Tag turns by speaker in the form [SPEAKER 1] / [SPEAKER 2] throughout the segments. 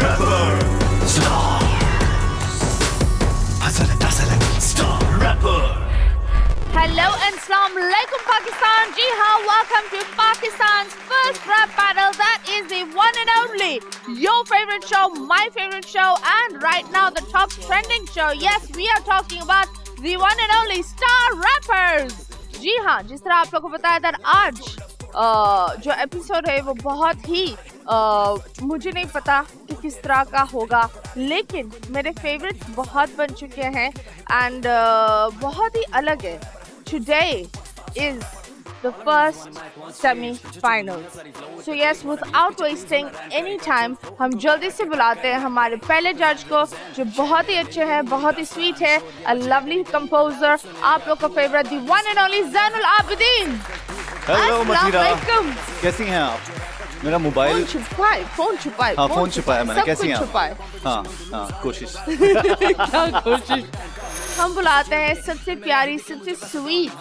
[SPEAKER 1] rapper, stars. Hustle and hustle and star rapper.
[SPEAKER 2] Hello and Assalamu alaikum Pakistan. Ji haan, welcome to Pakistan's first rap battle. That is the one and only, your favorite show, my favorite show, and right now the top trending show. Yes, we are talking about the one and only Star Rappers. जी हाँ, जिस तरह आप लोगों को बताया था आज जो एपिसोड है वो बहुत ही मुझे नहीं पता कि किस तरह का होगा, लेकिन मेरे फेवरेट्स बहुत बन चुके हैं एंड बहुत ही अलग है. Today is the first semi-finals. So yes, without wasting any time, हम जल्दी से बुलाते हैं हमारे पहले जज को, जो बहुत ही अच्छे हैं, बहुत ही स्वीट है, a lovely composer, आप लोग का favourite, the one and only Zainul Abideen.
[SPEAKER 3] Hello Matira,
[SPEAKER 2] अस्सलामुअलैकुम.
[SPEAKER 3] कैसी हैं आप? मेरा मोबाइल
[SPEAKER 2] फोन छुपाए.
[SPEAKER 3] हाँ, फोन छुपाया मैंने. कैसी हैं आप? हाँ, कोशिश.
[SPEAKER 2] क्या कोशिश? हम बुलाते हैं सबसे प्यारी, सबसे स्वीट.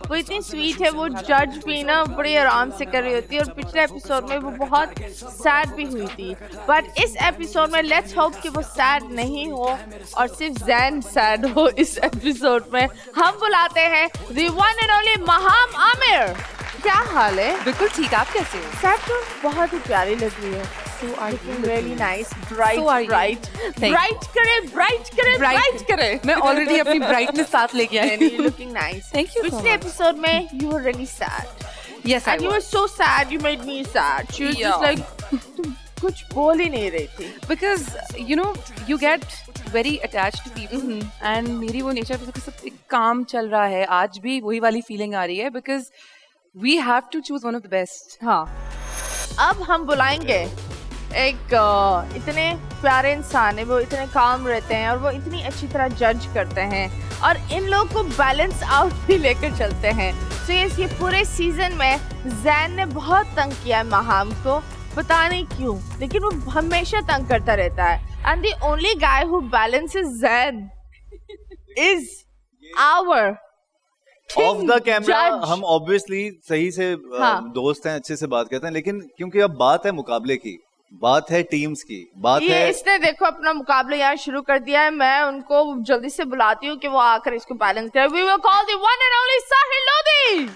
[SPEAKER 2] वो इतनी स्वीट है, वो जज भी ना बड़ी आराम से कर रही होती है, और पिछले एपिसोड में वो बहुत सैड भी हुई थी, बट इस एपिसोड में लेट्स होप कि वो सैड नहीं हो और सिर्फ ज़ैन सैड हो. इस एपिसोड में हम बुलाते हैं the one and only महाम Aamir. क्या हाल है?
[SPEAKER 4] बिल्कुल ठीक. आप कैसे हो?
[SPEAKER 2] सैड तो बहुत ही प्यारी लग रही है. Really nice, bright. Bright करे.
[SPEAKER 4] मैं already अपनी brightness साथ लेके आई हूँ.
[SPEAKER 2] You're looking nice.
[SPEAKER 4] Thank you so much.
[SPEAKER 2] पिछले episode में you were really sad.
[SPEAKER 4] Yes, I
[SPEAKER 2] and you
[SPEAKER 4] was.
[SPEAKER 2] were so sad. You made me sad. She was just like तुम कुछ बोल ही नहीं रही थी.
[SPEAKER 4] Because you know you get very attached to people. And मेरी वो nature पे सब एक काम चल रहा है. आज भी वही वाली feeling आ रही है. Because we have to choose one of the best.
[SPEAKER 2] हाँ. अब हम बुलाएंगे एक इतने प्यारे इंसान है, वो इतने काम रहते हैं और वो इतनी अच्छी तरह जज करते हैं और इन लोगों को बैलेंस आउट भी लेकर चलते हैं. तो ये पूरे सीजन में ज़ैन ने बहुत तंग किया है महाम को, पता नहीं क्यों, लेकिन वो हमेशा तंग करता रहता है. And the only guy who balances Zain is our
[SPEAKER 3] off the camera. हम ऑब्वियसली सही से दोस्त हैं, अच्छे से बात करते हैं, लेकिन क्योंकि अब बात है मुकाबले की, बात है टीम्स की, बात है.
[SPEAKER 2] इसने देखो अपना मुकाबला यहाँ शुरू कर दिया है. मैं उनको जल्दी से बुलाती हूँ कि वो आकर इसको बैलेंस करें. We will call the one and only साहिल लोधी.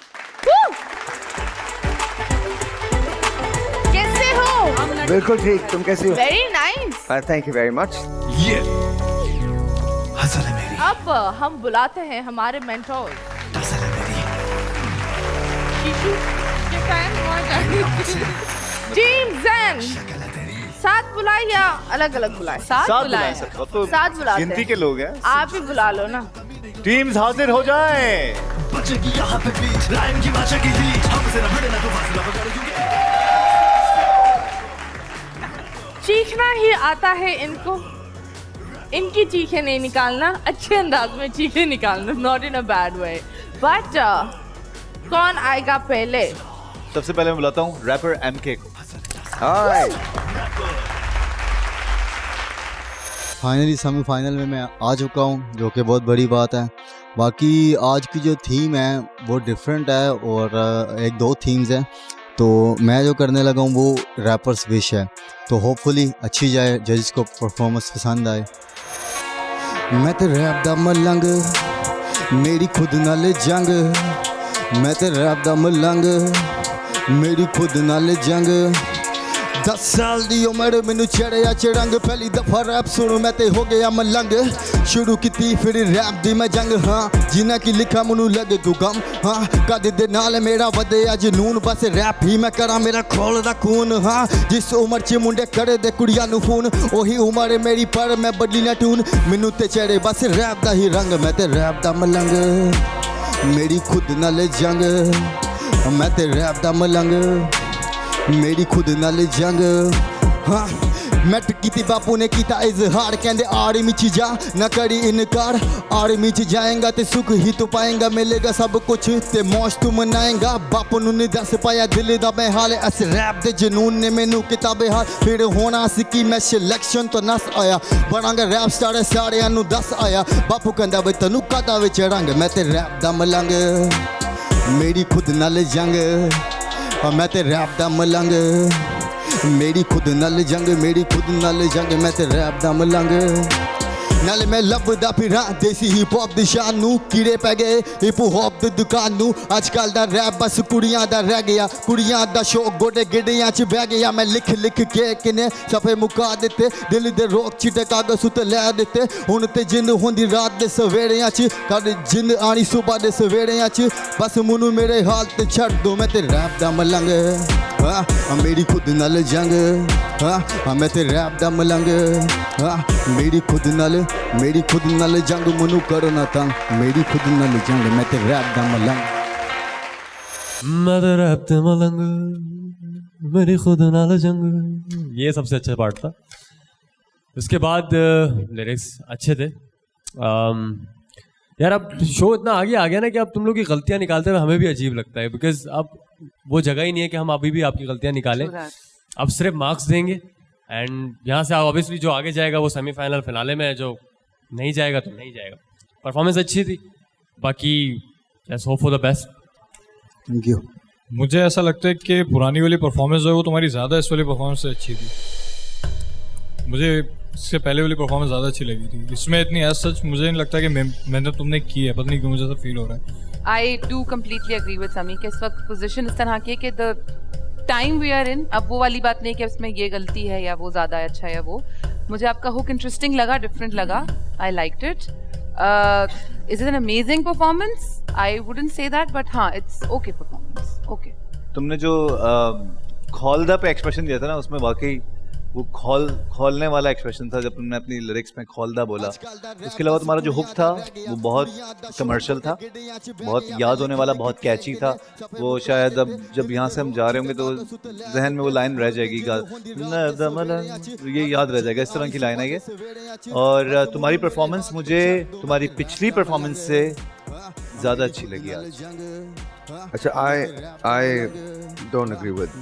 [SPEAKER 2] कैसे हो?
[SPEAKER 5] बिल्कुल ठीक. तुम कैसी हो?
[SPEAKER 2] Very nice.
[SPEAKER 5] Thank you very much.
[SPEAKER 1] ये हसल है मेरी,
[SPEAKER 2] अब हम बुलाते हैं हमारे मेंटोर
[SPEAKER 1] हसल है मेरी.
[SPEAKER 2] शीशु के फैन टीम ज़ैन.
[SPEAKER 1] शक्ल है तेरी.
[SPEAKER 2] साथ बुलाए या अलग अलग बुलाए?
[SPEAKER 4] साथ बुलाएं.
[SPEAKER 3] तो
[SPEAKER 2] साथ बुलाते
[SPEAKER 3] गिनती
[SPEAKER 2] हैं.
[SPEAKER 3] के लोग हैं.
[SPEAKER 2] आप ही बुला लो ना.
[SPEAKER 3] टीम्स हाजिर हो जाएं.
[SPEAKER 1] बचेगी यहाँ पे बीट, लाइन की बचेगी लीड, हमसे न भिड़ना तो फासला पकड़ेंगे.
[SPEAKER 2] चीखना ही आता है इनको. इनकी चीखें नहीं निकालना, अच्छे अंदाज में चीखें निकालना, not in a bad way. But कौन आएगा पहले?
[SPEAKER 3] सबसे पहले मैं बुलाता हूँ रैपर MK को.
[SPEAKER 5] हाय.
[SPEAKER 6] फाइनली सेमीफाइनल में मैं आ चुका हूँ, जो कि बहुत बड़ी बात है. बाकी आज की जो थीम है वो डिफरेंट है और एक दो थीम्स हैं, तो मैं जो करने लगा हूँ वो रैपर्स विश है, तो होपफुली अच्छी जाए, जज को परफॉर्मेंस पसंद आए. मैं तो रैप दा मलंग, मेरी खुद नाल जंग. मैं तो रैप दा मलंग, मेरी खुद नाल जंग. 10 साल दी उम्र मैनू चढ़िया चढ़ंग. पहली दफा रैप सुनू मैं ते हो गया मलंग. शुरू की फिर रैप दी मैं जंग. हाँ, जिन्हें की लिखा मैनू लगे को गम. हाँ, कद दे नाल मेरा वधिया जनून. बस रैप ही मैं करा, मेरा खोलदा खून. हाँ, जिस उम्र च मुंडे करे दे कुड़ियां नू फोन, ओही उम्र है मेरी पर मैं बदली ना टून. मैनू ते चढ़े बस रैप दा ही रंग. मैं ते रैप दा मलंग, मेरी खुद नाल जंग. मैं ते रैप दा मलंग, मेरी खुद नाल जंग. हाँ, मैं कीती बापू ने कीता इजहार. कहंदे आर्मी च जा ना करी इनकार. आर्मी च जाएगा ते सुख ही तो पाएगा. मिलेगा सब कुछ ते मौज तू मनाएगा. बापू नू नहीं दस पाया दिल दा मैं हाल. अस रैप दे जनून ने मैनू किताबे हाल. फिर होना सिक्की मैं सिलेक्शन तो नस आया. बनांगा रैप स्टार सारियां नू दस आया. बापू कहंदा वे तैनू कादा विच रंग. मैं ते रैप दा मलंग, मेरी खुद नाल जंग. मैं ते रैप दा मलंग, मेरी खुद नाल जंग, मेरी खुद नाल जंग, मैं ते रैप दा मलंग। नाले मैं लभदा फिरां देसी हिप हॉप दी शान नू, कीड़े पै गए हिप हॉप दी दुकान नू। अजकल दा रैप बस कुड़ियां दा रह गया, कुड़ियां दा शौक गोडे गिड्डियां च बह गया। मैं लिख लिख के किने सफे मुका दित्ते, दिल दे रोक चिट्टे कागज उत्ते लै दित्ते। हुण ते जिंद होंदी रात दे सवेड़ियां च, कद जिंद आनी सुबह दे सवेड़ियां च। बस मुनू मेरे हाल ते छड्ड दो, मैं ते रैप दा मलंग। मेरी खुद नाल जंग, मैं ते रैप दा मलंग। मेरी खुद नाल जंग, मनु करो ना तंग। मेरी खुद नाल जंग, मैं ते रैप दा मलंग।
[SPEAKER 7] मैं तो रैप दा मलंग, मेरी खुद नाल जंग। ये सबसे अच्छा पार्ट था। उसके बाद लिरिक्स अच्छे थे। यार अब शो इतना आगे आ गया ना कि अब तुम लोग की गलतियां निकालते हुए हमें भी अजीब लगता है, बिकॉज अब वो जगह ही नहीं है कि हम अभी भी आपकी गलतियां निकालें। अब सिर्फ मार्क्स देंगे एंड यहाँ से ऑब्वियसली जो आगे जाएगा वो सेमीफाइनल फिनाले में है, जो नहीं जाएगा तो नहीं जाएगा। परफॉर्मेंस अच्छी थी, बाकी just hope for the best.
[SPEAKER 6] Thank you.
[SPEAKER 8] मुझे ऐसा लगता है कि पुरानी वाली परफॉर्मेंस जो है वो तुम्हारी ज़्यादा इस वाली परफॉर्मेंस से अच्छी थी। मुझे इससे पहले वाली परफॉर्मेंस ज़्यादा अच्छी लगी थी। इसमें इतनी एज सच मुझे नहीं लगता कि मैंने तुमने की है, पता नहीं क्यों मुझे ऐसा फील हो रहा है।
[SPEAKER 4] I do completely agree with Sami कि इस वक्त पोजीशन इस तरह की है कि the time we are in, अब वो वाली बात नहीं कि इसमें ये गलती है या वो ज़्यादा अच्छा है। वो मुझे आपका हुक इंटरेस्टिंग लगा, डिफरेंट लगा, I liked it. Is it an amazing performance? I wouldn't say that, but हाँ, it's okay performance, okay.
[SPEAKER 3] तुमने जो खोलदा पे एक्सप्रेशन दिया था ना, उसमें वाकई वो खोलने वाला एक्सप्रेशन था जब तुमने अपनी लिरिक्स में खोलदा बोला। इसके अलावा तुम्हारा जो हुक था वो बहुत कमर्शियल था, बहुत याद होने वाला, बहुत कैची था। वो शायद अब जब यहाँ से हम जा रहे होंगे तो जहन में वो लाइन रह जाएगी, ये याद रह जाएगा। इस तरह की लाइन है ये। और तुम्हारी परफॉर्मेंस मुझे तुम्हारी पिछली परफॉर्मेंस से ज़्यादा अच्छी लगी आज।
[SPEAKER 5] अच्छा, I don't agree with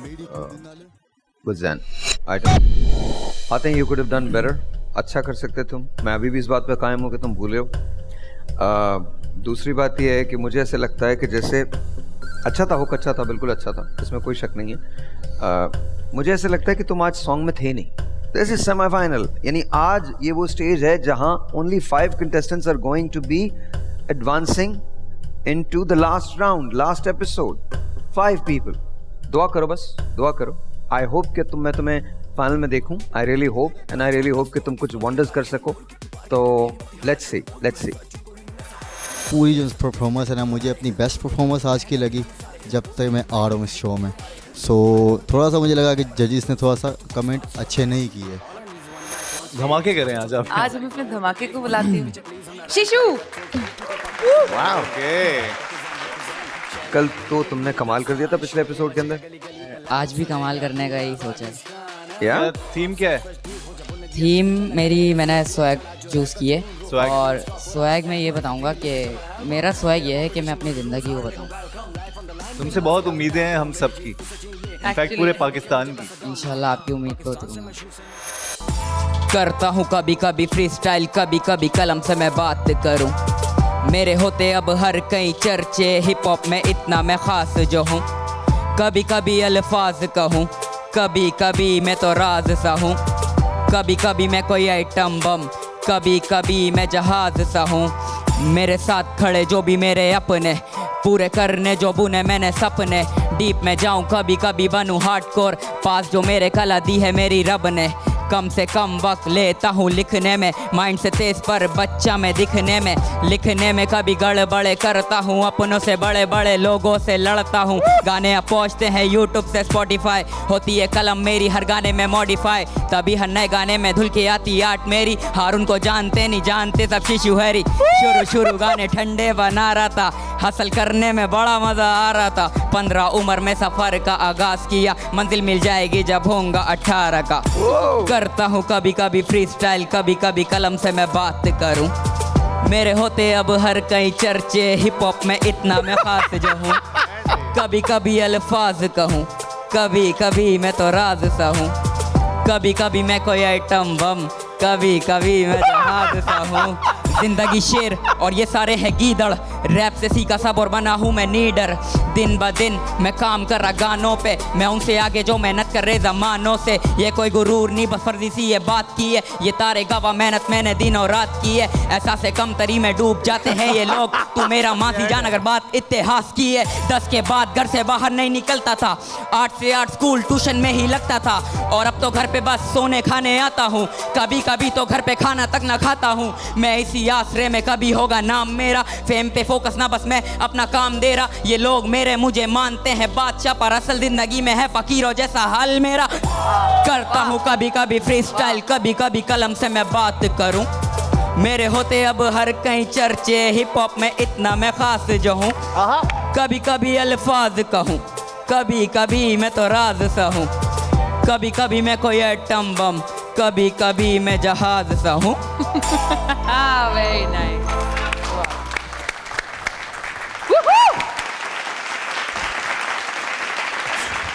[SPEAKER 5] Zain. I think you could have done better. अच्छा कर सकते तुम। मैं अभी भी इस बात पे कायम हूँ कि तुम भूले हो। दूसरी बात यह है कि मुझे ऐसे लगता है कि जैसे अच्छा था, हुक अच्छा था, बिल्कुल अच्छा था, इसमें कोई शक नहीं है। मुझे ऐसे लगता है कि तुम आज सॉन्ग में थे नहीं। दिस इज सेमीफाइनल, यानी आज ये वो स्टेज है जहाँ only 5 contestants are going to be advancing into the last round, last episode. 5 people. दुआ करो, बस दुआ करो। आई होप कि मैं तुम्हें फाइनल में देखूं। I really hope and I really hope कि तुम कुछ वंडर्स कर सको। तो लेट्स सी।
[SPEAKER 6] पूरी जो परफॉर्मेंस है ना, मुझे अपनी बेस्ट परफॉर्मेंस आज की लगी जब तक मैं आ रहा हूँ इस शो में। सो थोड़ा सा मुझे लगा कि जजेस ने थोड़ा सा कमेंट अच्छे नहीं किए।
[SPEAKER 3] धमाके करें आज आप।
[SPEAKER 4] आज हम अपने धमाके को बुलाती हूँ। शिशु,
[SPEAKER 5] वाओ, कल तो तुमने कमाल कर दिया था पिछले एपिसोड के अंदर।
[SPEAKER 9] आज भी कमाल करने का ही सोचा।
[SPEAKER 3] यार थीम क्या है?
[SPEAKER 9] थीम मैंने स्वैग चूज की है।
[SPEAKER 3] स्वैग।
[SPEAKER 9] और स्वैग में ये बताऊंगा कि मेरा स्वैग ये है कि मैं अपनी ज़िंदगी को बताऊं।
[SPEAKER 3] तुमसे बहुत उम्मीदें हैं हम सब की, इनफैक्ट पूरे पाकिस्तान की।
[SPEAKER 9] इंशाल्लाह आपकी उम्मीद को करूंगा। करता हूँ कभी कभी फ्री स्टाइल, कभी कभी कलम से मैं बात करूँ। मेरे होते अब हर कई चर्चे, हिप हॉप में इतना मैं खास जो हूँ। कभी कभी अल्फाज कहूँ, कभी कभी मैं तो राज सा हूँ। कभी कभी मैं कोई आइटम बम, कभी कभी मैं जहाज सा हूँ। मेरे साथ खड़े जो भी मेरे अपने, पूरे करने जो बुने मैंने सपने। डीप में जाऊँ कभी कभी बनूँ हार्डकोर, पास जो मेरे कला दी है मेरी रब ने। कम से कम वक्त लेता हूँ लिखने में, माइंड से तेज पर बच्चा में दिखने में। लिखने में कभी गड़बड़े करता हूँ, अपनों से बड़े बड़े लोगों से लड़ता हूँ। गाने अब पहुँचते हैं यूट्यूब से स्पॉटिफाई, होती है कलम मेरी हर गाने में मॉडिफाई। तभी हर नए गाने में धुल के आती आर्ट मेरी। हारून को जानते नहीं जानते सब शिशु हैरी। शुरू गाने ठंडे बना रहा था, हासिल करने में बड़ा मज़ा आ रहा था। 15 उम्र में सफ़र का आगाज़ किया, मंजिल मिल जाएगी जब होऊंगा 18 का। करता हूँ कभी कभी फ्री स्टाइल, कभी कभी कलम से मैं बात करूँ। मेरे होते अब हर कई चर्चे, हिप हॉप में इतना मैं खास जो हूँ। कभी कभी अल्फाज कहूँ, कभी कभी मैं तो राज सा हूँ। कभी कभी मैं कोई आइटम बम, कभी कभी मैं जहाज सा हूँ। जिंदगी शेर और ये सारे हैं गीदड़, रैप से सीखा सब और बना हूँ मैं नीडर। दिन ब दिन मैं काम कर रहा गानों पे, मैं उनसे आगे जो मेहनत कर रहे ज़मानों से। ये कोई गुरूर नहीं बस फर्जी सी ये बात की है, ये तारे गवाह मेहनत मैंने दिन और रात की है। ऐसा से कम तरी में डूब जाते हैं ये लोग, तू मेरा मासी जान अगर बात इतिहास की है। 10 के बाद घर से बाहर नहीं निकलता था, 8 से 8 स्कूल ट्यूशन में ही लगता था, और अब तो घर पे बस सोने खाने आता हूँ। कभी कभी तो घर पे खाना तक ना खाता हूँ। मैं इसी आसरे में कभी होगा नाम मेरा, फेम पे फोकस ना बस मैं अपना काम दे रहा। ये लोग मेरे मुझे मानते हैं बादशाह, पर असल जिंदगी में है फकीरों जैसा हाल मेरा। करता हूँ कभी कभी फ्री स्टाइल, कभी कभी कलम से मैं बात करूँ। मेरे होते अब हर कहीं चर्चे, हिप हॉप में इतना मैं खास जो हूँ। कभी कभी अल्फाज कहूँ, कभी कभी मैं तो राज सा हूँ। कभी कभी मैं कोई एटम बम, कभी कभी मैं जहाज सा हूँ।
[SPEAKER 4] Very nice.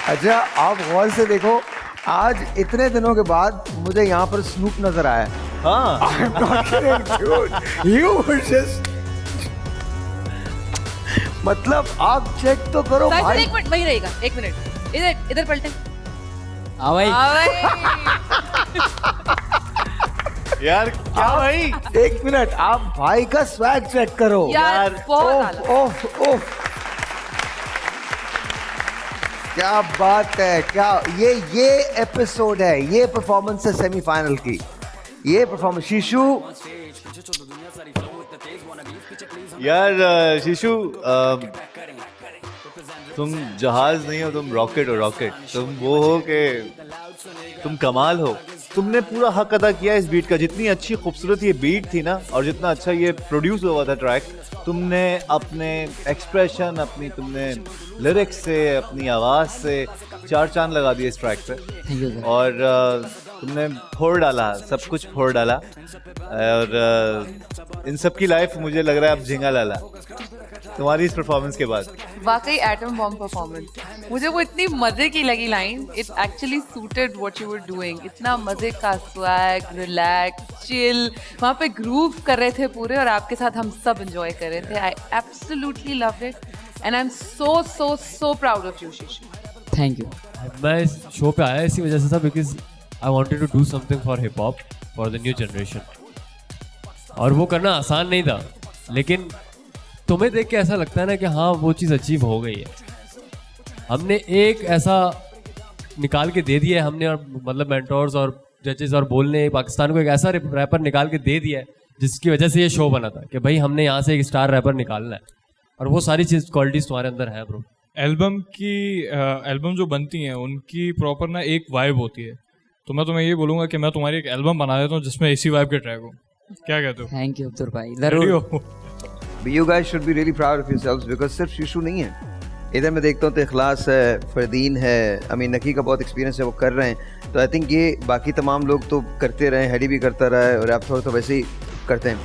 [SPEAKER 5] अच्छा आप गौर से देखो, आज इतने दिनों के बाद मुझे यहाँ पर स्नूप नजर आया।
[SPEAKER 3] हाँ
[SPEAKER 5] I'm not kidding, dude. You were just... मतलब आप चेक तो करो
[SPEAKER 4] साइड
[SPEAKER 5] भाई।
[SPEAKER 4] एक मिनट वहीं रहेगा, 1 मिनट इधर इधर पलटे।
[SPEAKER 9] हाँ भाई,
[SPEAKER 3] यार क्या भाई,
[SPEAKER 5] 1 मिनट आप भाई का स्वैग चेक करो
[SPEAKER 4] यार बहुत आला।
[SPEAKER 5] ओफ ओफ, क्या बात है। क्या ये एपिसोड है, ये परफॉर्मेंस है सेमीफाइनल की, ये परफॉर्मेंस। शीशु
[SPEAKER 3] यार शीशु तुम जहाज नहीं हो, तुम रॉकेट हो। रॉकेट तुम वो हो कि तुम कमाल हो। तुमने पूरा हक अदा किया इस बीट का। जितनी अच्छी खूबसूरत ये बीट थी ना, और जितना अच्छा ये प्रोड्यूस हुआ था ट्रैक, तुमने अपने एक्सप्रेशन, अपनी तुमने लिरिक्स से, अपनी आवाज़ से 4 चांद लगा दिए इस ट्रैक पे। और तुमने फोड़ डाला, सब कुछ फोड़ डाला। और इन सब की लाइफ मुझे लग रहा है अब झिंगा लाला तुम्हारी इस परफॉर्मेंस के बाद।
[SPEAKER 4] वाकई एटम बॉम्ब परफॉर्मेंस, मुझे वो इतनी मजे की लगी line. It actually suited what you were doing. इतना मजे का स्वैग, रिलैक्स, चिल, वहाँ पे ग्रूव कर रहे थे पूरे, और आपके साथ हम सब एंजॉय कर रहे थे। I absolutely loved it and I am so so so proud of you Shishu.
[SPEAKER 9] Thank you.
[SPEAKER 7] मैं इस शो पे आया इसी वजह से था, because I wanted to do something for hip hop, for the new generation. और वो करना आसान नहीं था, लेकिन तुम्हें देख के ऐसा लगता है ना कि हाँ वो चीज़ अचीव हो गई है। हमने एक ऐसा निकाल के दे दिया है हमने, और मतलब मेंटोर्स और जजेस और बोलने पाकिस्तान को एक ऐसा रैपर निकाल के दे दिया है जिसकी वजह से ये शो बना था कि भाई हमने यहाँ से एक स्टार रैपर निकालना है, और वो सारी चीज़ क्वालिटीज तुम्हारे अंदर है ब्रो।
[SPEAKER 8] एल्बम जो बनती हैं उनकी प्रॉपर ना एक वाइब होती है, तो मैं तुम्हें ये बोलूँगा कि मैं तुम्हारी एक एल्बम बना देता हूँ जिसमें इसी वाइब के ट्रैक हो। क्या कहते हो?
[SPEAKER 9] थैंक यू अब्दुल भाई,
[SPEAKER 8] Ready
[SPEAKER 9] जरूर।
[SPEAKER 8] हो?
[SPEAKER 5] You guys should be really proud of yourselves because सिर्फ शीशु नहीं है, इधर मैं देखता हूँ तो इखलास है, फरदीन है, अमीन नकी का बहुत एक्सपीरियंस है, वो कर रहे हैं। तो आई थिंक ये बाकी तमाम लोग तो करते रहे, हेडी भी करता रहा है, और आप थोड़ा तो वैसे ही करते हैं,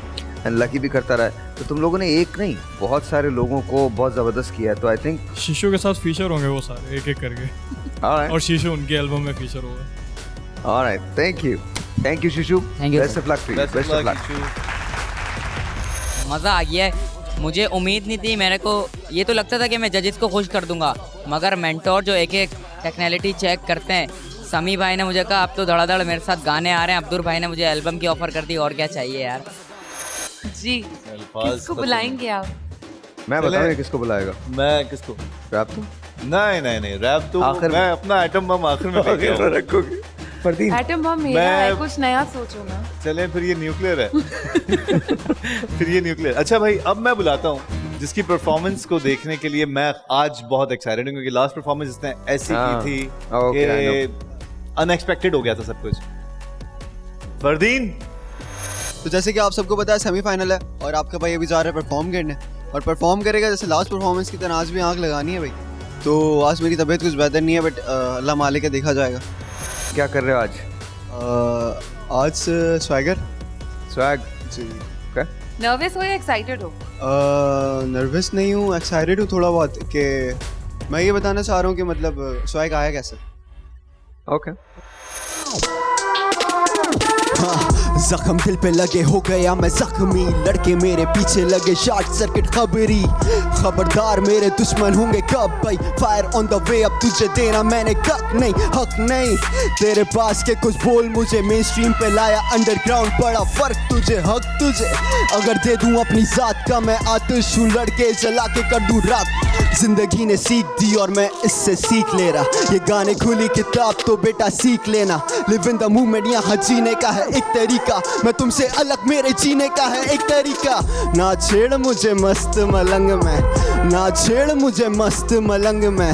[SPEAKER 5] एंड लकी भी करता रहा है। तो तुम लोगों ने एक नहीं बहुत सारे लोगों को बहुत ज़बरदस्त किया है। तो आई थिंक
[SPEAKER 8] शीशु के साथ फीचर होंगे वो सारे एक एक करके, और शीशु उनकी एल्बम में फीचर होगा।
[SPEAKER 5] Alright, thank you Shishu,
[SPEAKER 9] Thank you,
[SPEAKER 5] best of luck to you, best of luck.
[SPEAKER 9] मज़ा आ गया है। मुझे उम्मीद नहीं थी, मेरे को ये तो लगता था कि मैं जजेस को खुश कर दूंगा, मगर मेंटोर जो एक एक टेक्नैलिटी चेक करते हैं, समी भाई ने मुझे कहा अब तो धड़ाधड़ मेरे साथ गाने आ रहे हैं, अब्दुल भाई ने मुझे एल्बम की ऑफर कर दी, और क्या चाहिए यार।
[SPEAKER 4] जी, किसको बुलाएंगे आप?
[SPEAKER 5] मैं बताऊँ किसको बुलाएगा?
[SPEAKER 3] मैं किसको?
[SPEAKER 5] रैप तो
[SPEAKER 3] नहीं, रैप तो
[SPEAKER 5] आखिर
[SPEAKER 3] मैं अपना आइटम बम आखिर में लेके आऊँ।
[SPEAKER 5] रखोगे फरदीन?
[SPEAKER 4] एटम बम मेरा है, कुछ नया सोचो ना।
[SPEAKER 3] चलें फिर ये न्यूक्लियर है। फिर ये न्यूक्लियर। अच्छा भाई, अब मैं बुलाता हूँ जिसकी परफॉर्मेंस को देखने के लिए मैं आज बहुत एक्साइटेड हूँ, क्योंकि लास्ट परफॉर्मेंस इसने ऐसी की थी कि अनएक्सपेक्टेड हो गया था सब कुछ। फरदीन,
[SPEAKER 6] तो जैसे कि आप सबको पता है सेमीफाइनल है, और आपका भाई अभी जा रहा है परफॉर्म करने, और परफॉर्म करेगा जैसे लास्ट परफॉर्मेंस की तरह आज भी आँख लगानी है भाई। तो आज मेरी तबीयत कुछ बेहतर नहीं है, बट अल्लाह मालिक है, देखा जाएगा।
[SPEAKER 5] क्या कर रहे हो आज?
[SPEAKER 6] आज स्वैगर
[SPEAKER 5] स्वैग
[SPEAKER 6] जी।
[SPEAKER 4] नर्वस हो या एक्साइटेड हो?
[SPEAKER 6] नर्वस नहीं हूँ, एक्साइटेड हूँ थोड़ा बहुत, कि मैं ये बताना चाह रहा हूँ कि मतलब स्वैग आया कैसे।
[SPEAKER 5] ओके।
[SPEAKER 10] जख्म दिल पे लगे हो गया मैं जख्मी, लड़के मेरे पीछे लगे शॉर्ट सर्किट खबरी। खबरदार मेरे दुश्मन होंगे कब भाई, फायर ऑन द वे अब तुझे देना मैंने कक नहीं हक नहीं। तेरे पास के कुछ बोल मुझे मेन स्ट्रीम पे लाया अंडरग्राउंड, बड़ा फर्क तुझे हक तुझे। अगर दे दूं अपनी जात का मैं आतिश हूँ, लड़के जला के कर दूं रात। जिंदगी ने सीख दी और मैं इससे सीख ले रहा, ये गाने खुली किताब तो बेटा सीख लेना। लिव इन द मूवमेंट यहाँ जीने का है एक तरीका, मैं तुमसे अलग मेरे जीने का है एक तरीका। ना छेड़ मुझे मस्त मलंग में, ना छेड़ मुझे मस्त मलंग में,